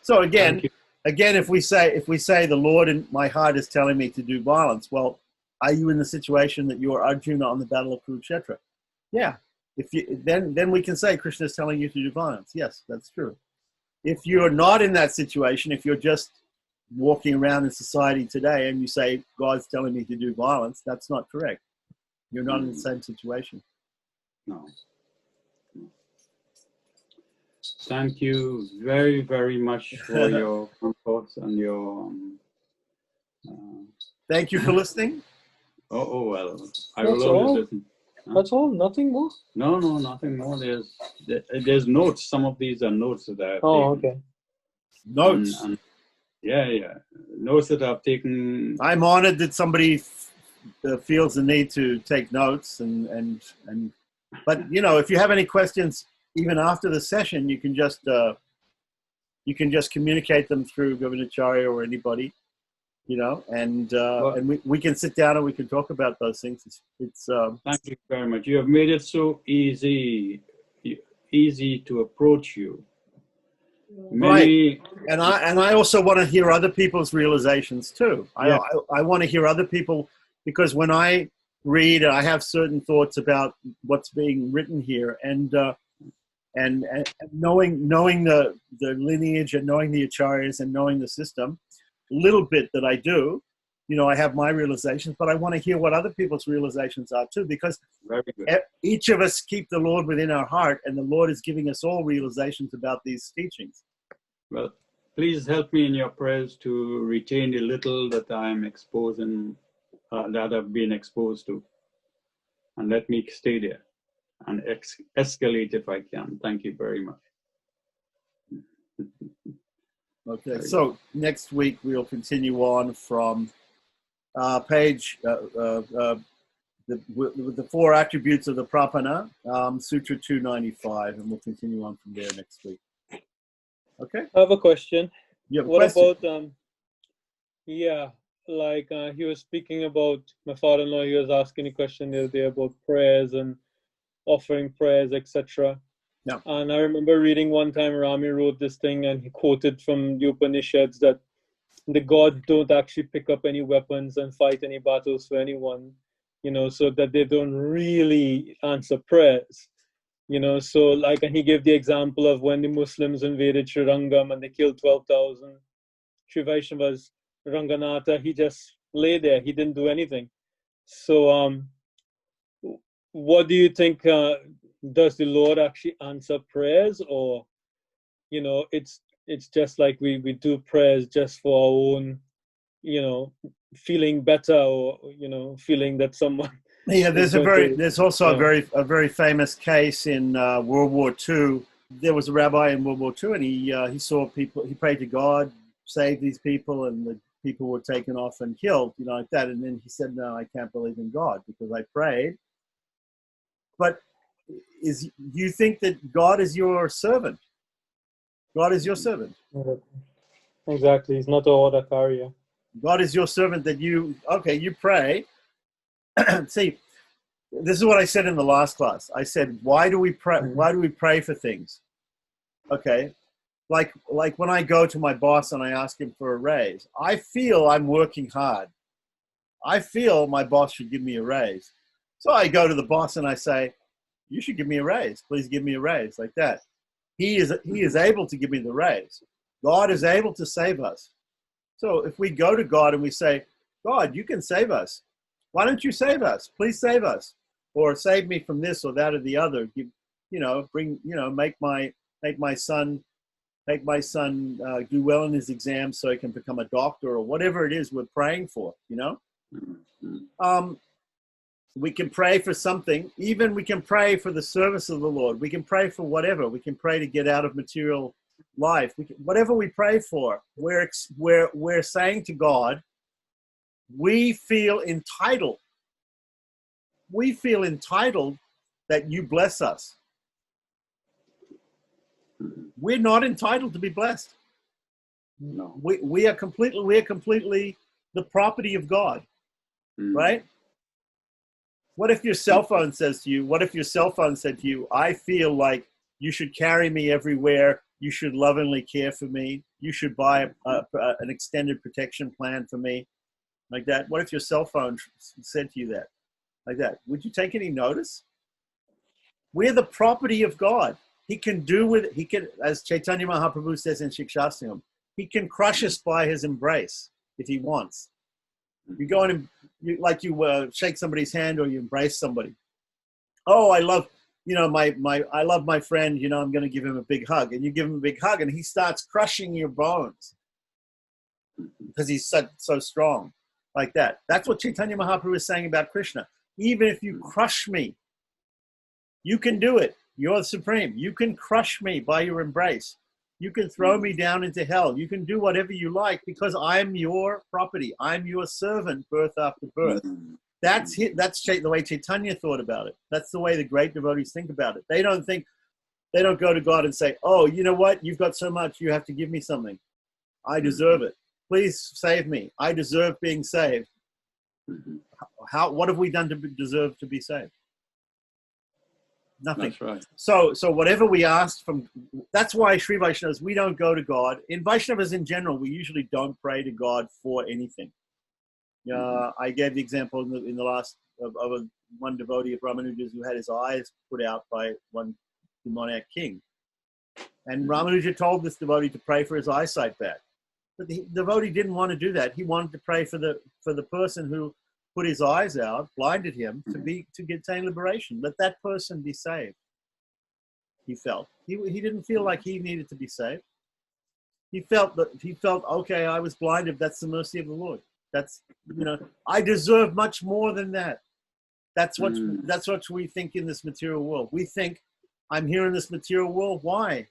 So again, if we say the Lord in my heart is telling me to do violence, well, are you in the situation that you are Arjuna on the battle of Kurukshetra? Yeah. Then we can say Krishna is telling you to do violence. Yes, that's true. If you're not in that situation, if you're just walking around in society today and you say God's telling me to do violence, that's not correct. You're not in the same situation. No. Thank you very, very much for your thoughts and your. Thank you for listening. Well, I That's will always all? listen. Huh? That's all? Nothing more? No, nothing more. There's notes. Some of these are notes that I have Oh, taken. okay. Notes. And yeah. Notes that I've taken. I'm honored that somebody feels the need to take notes but if you have any questions even after the session, you can just communicate them through Govindacharya or anybody, and we can sit down and we can talk about those things. It's Thank you very much. You have made it so easy to approach you. Right. And I also want to hear other people's realizations too. Yeah. I want to hear other people, because when I read, I have certain thoughts about what's being written here, and knowing the lineage and knowing the acharyas and knowing the system, a little bit that I do, I have my realizations, but I want to hear what other people's realizations are too, because very good. Each of us keep the Lord within our heart, and the Lord is giving us all realizations about these teachings. Well, please help me in your prayers to retain the little that I am exposing, that I've been exposed to, and let me stay there and escalate if I can. Thank you very much. Okay, so next week we'll continue on from page the four attributes of the Prapana, Sutra 295, and we'll continue on from there next week. Okay. I have a question. You have a What question? about he was speaking about my father-in-law. He was asking a question the other day about prayers and offering prayers, etc. Yeah. And I remember reading one time Rami wrote this thing, and he quoted from the Upanishads that the gods don't actually pick up any weapons and fight any battles for anyone, so that they don't really answer prayers. So and he gave the example of when the Muslims invaded Srirangam and they killed 12,000 Sri Vaishnavas, Ranganatha, he just lay there. He didn't do anything. So what do you think? Does the Lord actually answer prayers, or it's just like we do prayers just for our own, feeling better, or feeling that someone. Yeah, there's also a very famous case in World War II. There was a rabbi in World War II, and he saw people. He prayed to God, save these people, and the people were taken off and killed, like that. And then he said, "No, I can't believe in God because I prayed." But do you think that God is your servant? God is your servant. Exactly. He's not a order carrier. God is your servant that you pray. See, this is what I said in the last class. I said, why do we pray? Why do we pray for things? Okay. Like when I go to my boss and I ask him for a raise, I feel I'm working hard. I feel my boss should give me a raise. So I go to the boss and I say, you should give me a raise. Please give me a raise, like that. He is able to give me the raise. God is able to save us. So if we go to God and we say, God, you can save us. Why don't you save us? Please save us. Or save me from this or that or the other. Make my son make my son do well in his exams so he can become a doctor, or whatever it is we're praying for, you know. We can pray for something. Even we can pray for the service of the Lord. We can pray for whatever. We can pray to get out of material life. Whatever we pray for, we're saying to God, we feel entitled. We feel entitled that you bless us. We're not entitled to be blessed. No. We are completely the property of God, right? What if your cell phone says to you, what if your cell phone said to you, I feel like you should carry me everywhere. You should lovingly care for me. You should buy an extended protection plan for me, like that. What if your cell phone said to you that, like that? Would you take any notice? We're the property of God. He can do with it. He can, as Chaitanya Mahaprabhu says in Shikshastakam, he can crush us by his embrace if he wants. You go in and you shake somebody's hand or you embrace somebody. Oh, I love, you know, I love my friend, you know, I'm going to give him a big hug. And you give him a big hug and he starts crushing your bones because he's so strong, like that. That's what Chaitanya Mahaprabhu is saying about Krishna. Even if you crush me, you can do it. You're the supreme. You can crush me by your embrace. You can throw me down into hell. You can do whatever you like because I'm your property. I'm your servant, birth after birth. That's the way Chaitanya thought about it. That's the way the great devotees think about it. They don't go to God and say, oh, you know what? You've got so much. You have to give me something. I deserve it. Please save me. I deserve being saved. What have we done to deserve to be saved? Nothing. That's right. So whatever we ask from, that's why Sri Vaishnavas, we don't go to God. In Vaishnavas in general, we usually don't pray to God for anything. I gave the example in the last of one devotee of Ramanuja's who had his eyes put out by one demoniac king. And Ramanuja told this devotee to pray for his eyesight back. But the devotee didn't want to do that. He wanted to pray for the person who put his eyes out, blinded him, to attain liberation. Let that person be saved. He felt. He didn't feel like he needed to be saved. He felt, okay, I was blinded. That's the mercy of the Lord. That's, you know, I deserve much more than that. That's what we think in this material world. We think, I'm here in this material world. Why?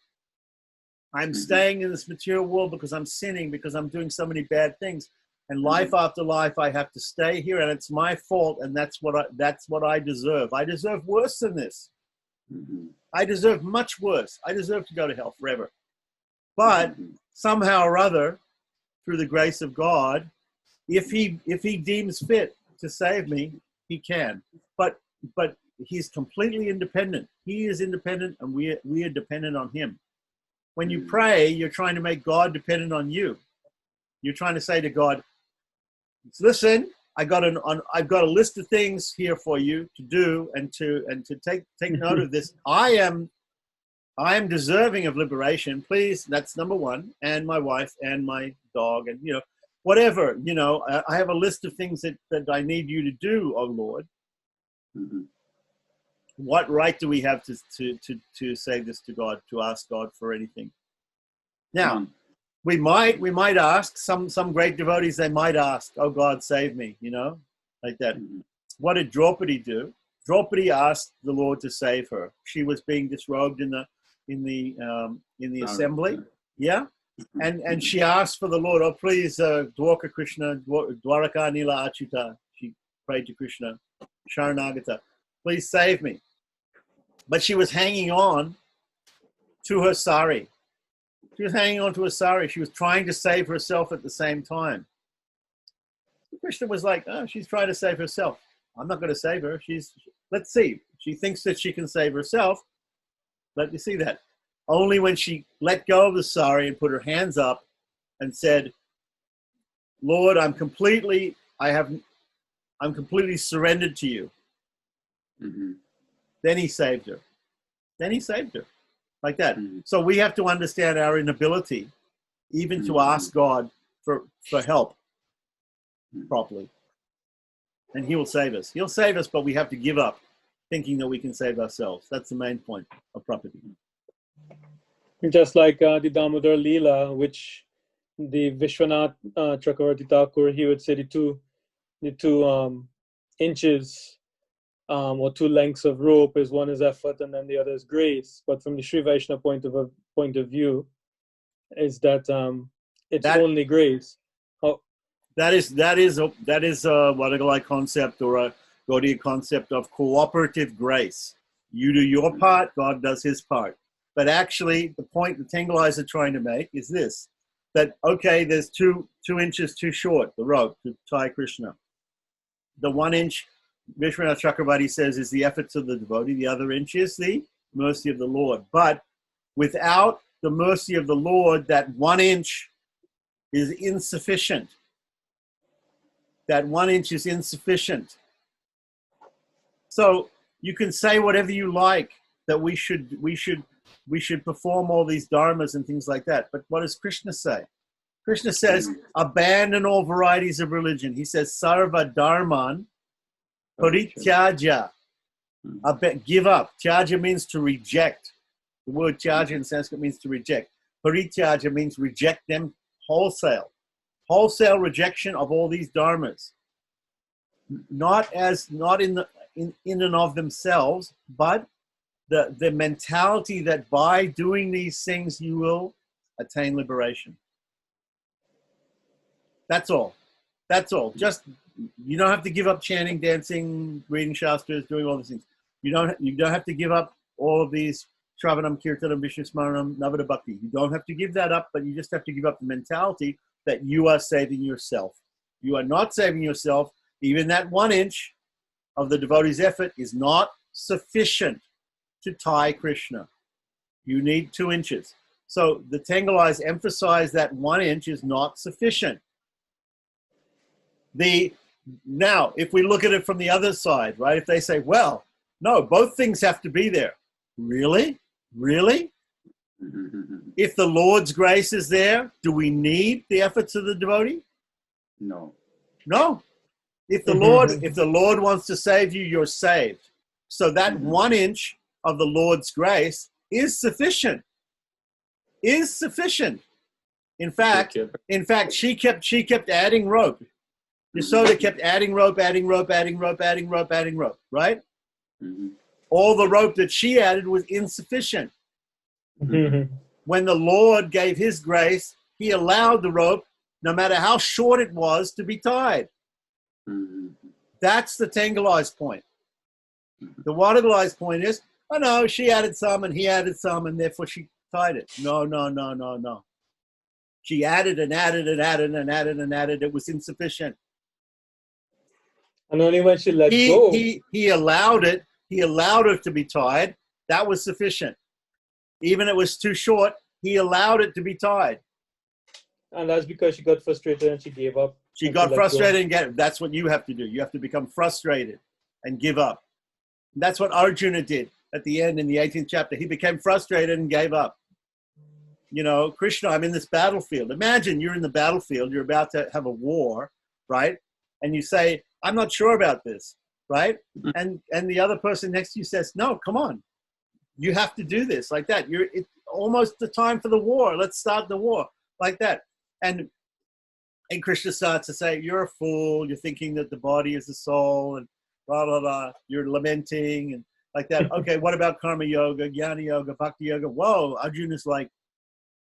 I'm staying in this material world because I'm sinning, because I'm doing so many bad things. And life after life, I have to stay here, and it's my fault, and that's what I deserve. I deserve worse than this. I deserve much worse. I deserve to go to hell forever. But somehow or other, through the grace of God, if he deems fit to save me, he can. But he's completely independent. He is independent, and we are dependent on him. When you pray, you're trying to make God dependent on you. You're trying to say to God, listen, I've got a list of things here for you to do and to take note of this. I am deserving of liberation. Please, that's number one. And my wife and my dog and, you know, whatever, you know, I have a list of things that I need you to do, oh Lord. What right do we have to say this to God, to ask God for anything? Now, we might ask, some great devotees, they might ask, oh God, save me, you know, like that. What did Draupadi do? Draupadi asked the Lord to save her. She was being disrobed in the assembly. Yeah. And she asked for the Lord, oh please, Dwarka Krishna, Dwaraka Nila Achyuta. She prayed to Krishna, Sharanagata, please save me. But she was hanging on to her sari. She was hanging on to her sari. She was trying to save herself at the same time. Krishna was like, oh, she's trying to save herself. I'm not going to save her. Let's see. She thinks that she can save herself. Let me see that. Only when she let go of the sari and put her hands up and said, Lord, I'm completely surrendered to you. Then he saved her. Like that. So we have to understand our inability even to ask God for help properly. And he will save us. He'll save us, but we have to give up thinking that we can save ourselves. That's the main point of property. Just like the Damodar Leela, which the Vishwanath Chakravarti Thakur, he would say the two inches or two lengths of rope is one is effort and then the other is grace. But from the Sri Vaishnava point of view, is that it's only grace. That is what I like concept or a Gaudiya concept of cooperative grace. You do your part, God does his part. But actually, the point the Tengalais are trying to make is this: that okay, there's two inches too short the rope to tie Krishna. The 1 inch, Vishwanath Chakravarti says, is the efforts of the devotee. The other inch is the mercy of the Lord. But without the mercy of the Lord, that 1 inch is insufficient. That 1 inch is insufficient. So you can say whatever you like that we should perform all these dharmas and things like that. But what does Krishna say? Krishna says, abandon all varieties of religion. He says, sarva dharman parityaja. Give up. Tyaja means to reject. The word tyaja in Sanskrit means to reject. Parityaja means reject them wholesale. Wholesale rejection of all these dharmas. Not in and of themselves, but the mentality that by doing these things you will attain liberation. That's all. That's all. Just you don't have to give up chanting, dancing, reading shastras, doing all these things. You don't have to give up all of these Shravanam, Kirtanam, Vishnu Smaranam, Navada Bhakti. You don't have to give that up, but you just have to give up the mentality that you are saving yourself. You are not saving yourself. Even that 1 inch of the devotee's effort is not sufficient to tie Krishna. You need 2 inches. So the Tengalais emphasize that 1 inch is not sufficient. Now, if we look at it from the other side, right? If they say, well, no, both things have to be there. Really? Really? If the Lord's grace is there, do we need the efforts of the devotee? No. No. If the Lord wants to save you, you're saved. So that 1 inch of the Lord's grace is sufficient. Is sufficient. In fact, she kept adding rope. Yasoda kept adding rope, right? All the rope that she added was insufficient. When the Lord gave his grace, he allowed the rope, no matter how short it was, to be tied. That's the Tengalai's point. The Wadagalai's point is, oh no, she added some and he added some and therefore she tied it. No. She added and added and added and added and added. It was insufficient. And only when she let go. He allowed it. He allowed her to be tied. That was sufficient. Even it was too short, he allowed it to be tied. And that's because she got frustrated and she gave up. She got frustrated and that's what you have to do. You have to become frustrated and give up. And that's what Arjuna did at the end in the 18th chapter. He became frustrated and gave up. You know, Krishna, I'm in this battlefield. Imagine you're in the battlefield. You're about to have a war, right? And you say, I'm not sure about this, right? And the other person next to you says, no, come on. You have to do this like that. It's almost the time for the war. Let's start the war like that. And Krishna starts to say, you're a fool. You're thinking that the body is the soul and blah, blah, blah. You're lamenting and like that. Okay, what about karma yoga, jnana yoga, bhakti yoga? Whoa, Arjuna's like,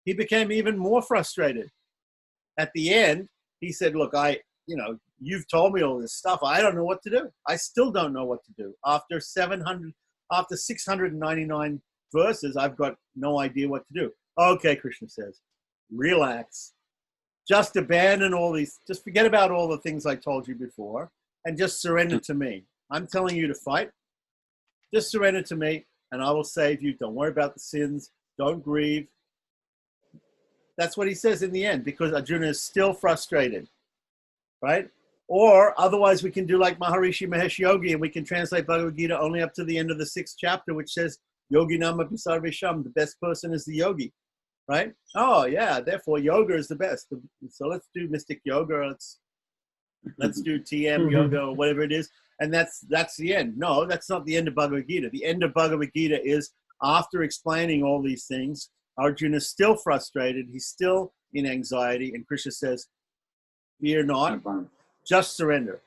he became even more frustrated. At the end, he said, look, you've told me all this stuff. I don't know what to do. I still don't know what to do. After 699 verses, I've got no idea what to do. Okay, Krishna says, relax. Just abandon all these, just forget about all the things I told you before and just surrender to me. I'm telling you to fight. Just surrender to me and I will save you. Don't worry about the sins. Don't grieve. That's what he says in the end because Arjuna is still frustrated, right? Or otherwise we can do like Maharishi Mahesh Yogi and we can translate Bhagavad Gita only up to the end of the 6th chapter, which says, Yogi Nama Sarvesham, the best person is the yogi, right? Oh yeah, therefore yoga is the best. So let's do mystic yoga. Let's do TM yoga or whatever it is. And that's the end. No, that's not the end of Bhagavad Gita. The end of Bhagavad Gita is after explaining all these things, Arjuna is still frustrated. He's still in anxiety. And Krishna says, fear not, just surrender.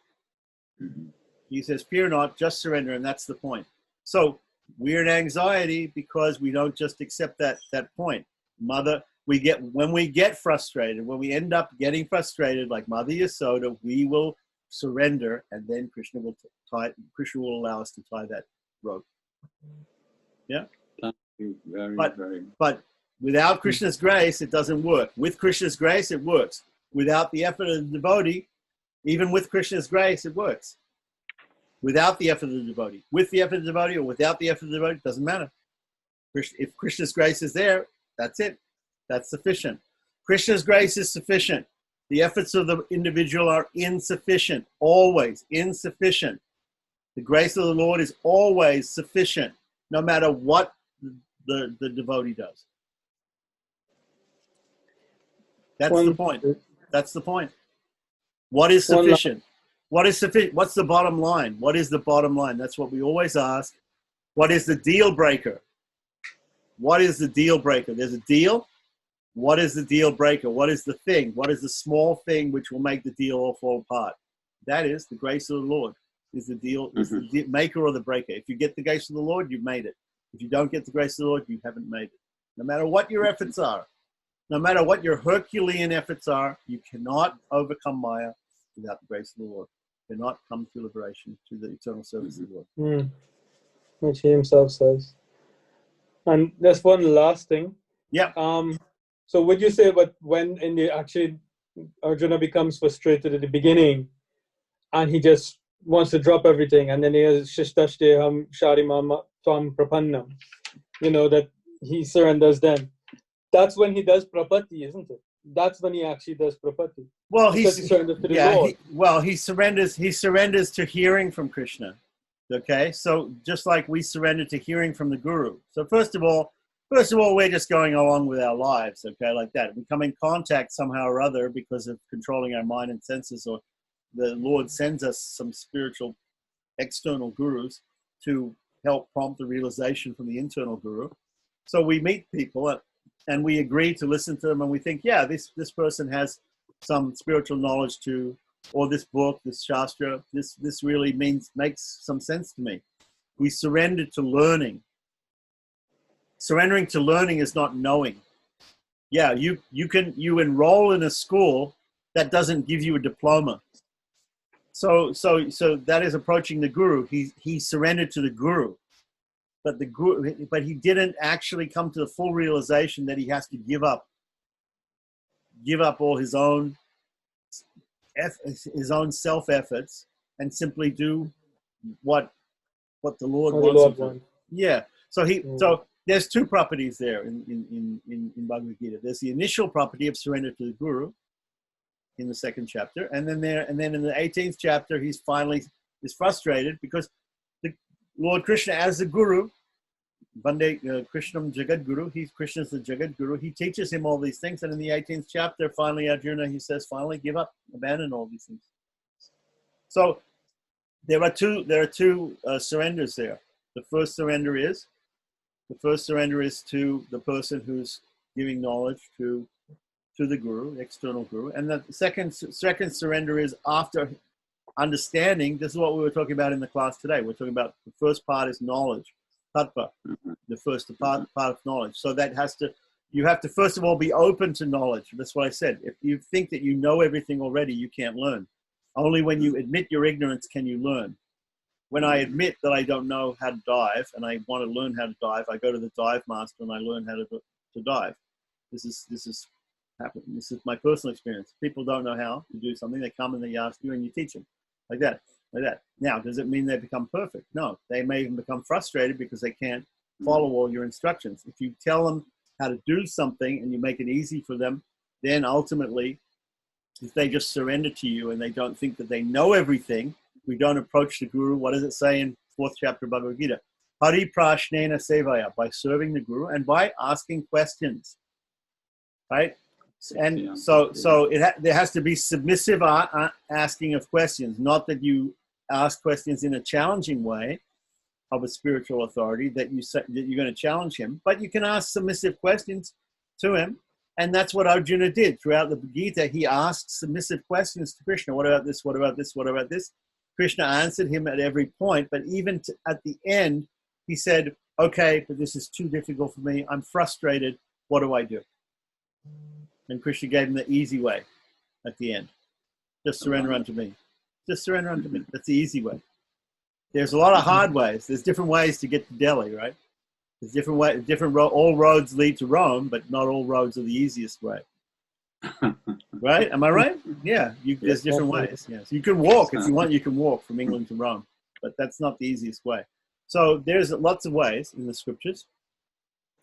He says, fear not, just surrender. And that's the point. So we're in anxiety because we don't just accept that point. When we get frustrated, when we end up getting frustrated, like Mother Yasoda, we will surrender, and then Krishna will allow us to tie that rope. Yeah. Thank you very, very. But without Krishna's grace, it doesn't work. With Krishna's grace, it works. Without the effort of the devotee, even with Krishna's grace, it works. Without the effort of the devotee, with the effort of the devotee, or without the effort of the devotee, it doesn't matter. If Krishna's grace is there, that's it. That's sufficient. Krishna's grace is sufficient. The efforts of the individual are insufficient, always insufficient. The grace of the Lord is always sufficient, no matter what the devotee does. That's the point. That's the point. What is sufficient? What is sufficient? What's the bottom line? What is the bottom line? That's what we always ask. What is the deal breaker? What is the deal breaker? There's a deal. What is the deal breaker? What is the thing? What is the small thing which will make the deal all fall apart? That is the grace of the Lord. Is the deal, is the maker or the breaker. If you get the grace of the Lord, you've made it. If you don't get the grace of the Lord, you haven't made it. No matter what your efforts are, no matter what your Herculean efforts are, you cannot overcome Maya without the grace of the Lord. You cannot come to liberation, to the eternal service of the Lord. Which he himself says. And there's one last thing. Yeah. So would you say, but when in the actually Arjuna becomes frustrated at the beginning, and he just wants to drop everything, and then he has Shistashteham Sharimam Tvam Prapannam, that he surrenders then. That's when he does prapatti, isn't it? That's when he actually does prapatti. Well, he surrenders to the Lord. He surrenders to hearing from Krishna. Okay, so just like we surrender to hearing from the Guru. So first of all, we're just going along with our lives, okay, like that. We come in contact somehow or other because of controlling our mind and senses, or the Lord sends us some spiritual external gurus to help prompt the realization from the internal guru. So we meet people and we agree to listen to them, and we think, yeah, this person has some spiritual knowledge too, or this book, this shastra, this really makes some sense to me. We surrender to learning. Surrendering to learning is not knowing. Yeah, you enroll in a school that doesn't give you a diploma. So that is approaching the Guru. He surrendered to the Guru, but he didn't actually come to the full realization that he has to give up all his own self efforts and simply do what the Lord wants him to. Yeah. So there's two properties there in Bhagavad Gita. There's the initial property of surrender to the Guru in the second chapter, and then in the 18th chapter, he's finally is frustrated because the Lord Krishna, as the Guru, Vande Krishnam Jagad Guru, Krishna's the Jagad Guru. He teaches him all these things, and in the 18th chapter, finally Arjuna, he says, finally give up, abandon all these things. So there are two surrenders there. The first surrender is to the person who's giving knowledge to the Guru, external Guru. And the second surrender is after understanding. This is what we were talking about in the class today. We're talking about the first part is knowledge, tattva, the first part of knowledge. So you have to first of all be open to knowledge. That's what I said. If you think that you know everything already, you can't learn. Only when you admit your ignorance can you learn. When I admit that I don't know how to dive and I want to learn how to dive, I go to the dive master and I learn how to dive. This is my personal experience. People don't know how to do something. They come and they ask you and you teach them like that. Now, does it mean they become perfect? No, they may even become frustrated because they can't follow all your instructions. If you tell them how to do something and you make it easy for them, then ultimately, if they just surrender to you and they don't think that they know everything, we don't approach the Guru. What does it say in 4th chapter of Bhagavad Gita? Hari prashnena sevaya, by serving the Guru and by asking questions, right? And so there has to be submissive asking of questions, not that you ask questions in a challenging way of a spiritual authority that you're going to challenge him, but you can ask submissive questions to him. And that's what Arjuna did throughout the Gita. He asked submissive questions to Krishna. What about this? What about this? What about this? Krishna answered him at every point. But even at the end, he said, okay, but this is too difficult for me. I'm frustrated. What do I do? And Krishna gave him the easy way at the end. Just surrender unto me. Just surrender unto me. That's the easy way. There's a lot of hard ways. There's different ways to get to Delhi, right? There's different way. All roads lead to Rome, but not all roads are the easiest way. Right? Am I right? Yeah. There's different ways. Yes. You can walk if you want. You can walk from England to Rome, but that's not the easiest way. So there's lots of ways in the scriptures,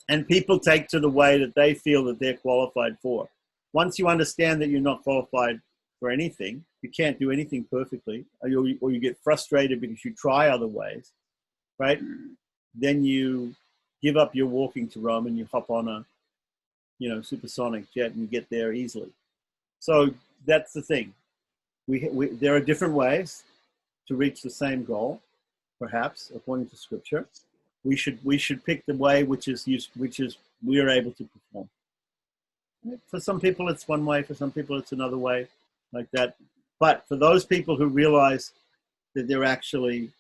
and people take to the way that they feel that they're qualified for. Once you understand that you're not qualified for anything, you can't do anything perfectly, or you get frustrated because you try other ways, right? Then you give up your walking to Rome and you hop on a, supersonic jet and you get there easily. So that's the thing. There are different ways to reach the same goal, perhaps, according to Scripture. We should pick the way which is we are able to perform. For some people it's one way, for some people it's another way, like that. But for those people who realize that they're actually,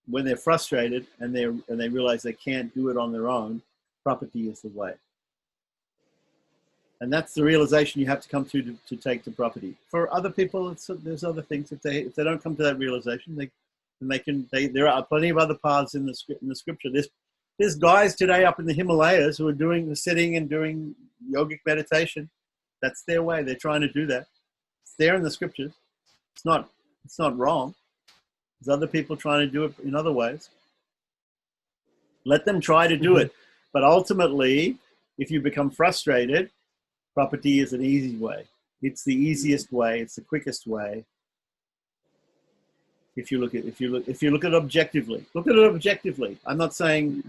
when they're frustrated and they realize they can't do it on their own, property is the way. And that's the realization you have to come to take to property. For other people, there's other things. If they don't come to that realization, there are plenty of other paths in the scripture. There's guys today up in the Himalayas who are sitting and doing yogic meditation. That's their way. They're trying to do that. It's there in the scriptures. It's not wrong. There's other people trying to do it in other ways. Let them try to do it. But ultimately, if you become frustrated, property is an easy way. It's the easiest way. It's the quickest way. If you look at it objectively, look at it objectively. I'm not saying,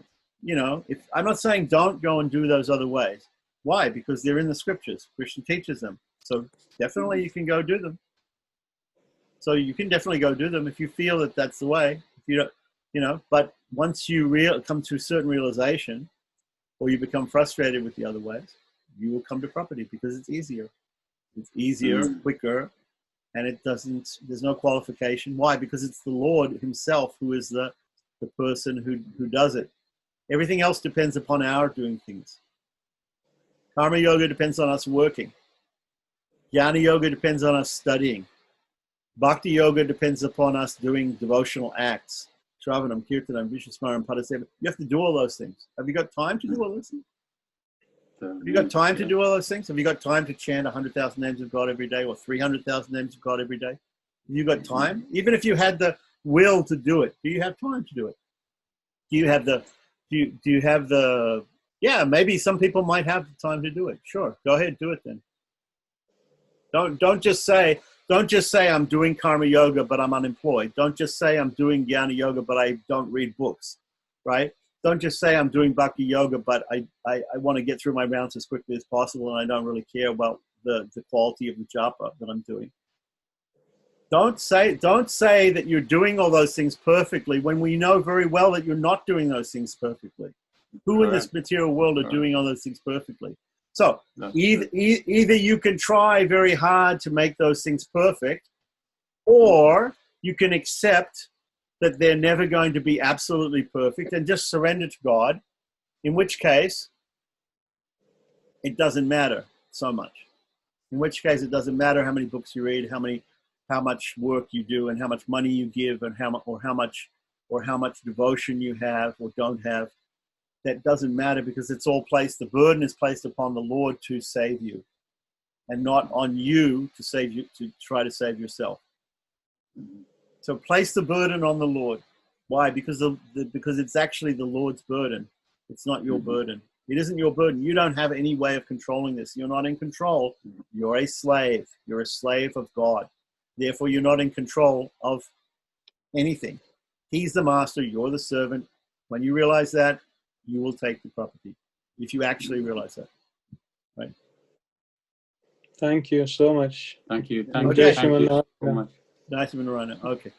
I'm not saying don't go and do those other ways. Why? Because they're in the scriptures. Krishna teaches them. So definitely you can go do them. So you can definitely go do them if you feel that that's the way. If you don't, but once you come to a certain realization, or you become frustrated with the other ways, you will come to property because it's easier. It's easier, quicker, and there's no qualification. Why? Because it's the Lord himself who is the person who does it. Everything else depends upon our doing things. Karma yoga depends on us working. Jnana yoga depends on us studying. Bhakti yoga depends upon us doing devotional acts. Shravanam, Kirtanam, Vishwasmaram, Padaseva. You have to do all those things. Have you got time to do all those things? Have you got time to do all those things? Have you got time to chant 100,000 names of God every day or 300,000 names of God every day? Have you got time? Even if you had the will to do it, do you have time to do it? Do you have the, yeah, maybe some people might have the time to do it. Sure. Go ahead, do it then. Don't just say I'm doing karma yoga, but I'm unemployed. Don't just say I'm doing jnana yoga, but I don't read books, right? Don't just say I'm doing bhakti yoga, but I want to get through my rounds as quickly as possible, and I don't really care about the quality of the japa that I'm doing. Don't say that you're doing all those things perfectly when we know very well that you're not doing those things perfectly. Who in this material world are doing all those things perfectly? So either you can try very hard to make those things perfect, or you can accept that they're never going to be absolutely perfect and just surrender to God, in which case it doesn't matter so much. In which case it doesn't matter how many books you read, how much work you do, and how much money you give, and how much devotion you have or don't have. That doesn't matter, because it's all placed. The burden is placed upon the Lord to save you, and not on you to save you, to try to save yourself. So place the burden on the Lord. Why? Because it's actually the Lord's burden. It's not your burden. It isn't your burden. You don't have any way of controlling this. You're not in control. You're a slave. You're a slave of God. Therefore, you're not in control of anything. He's the master. You're the servant. When you realize that, you will take the property. If you actually realize that. Right? Thank you so much. Thank you. Okay. Thank you so much. Nice of you, Narayana. Okay.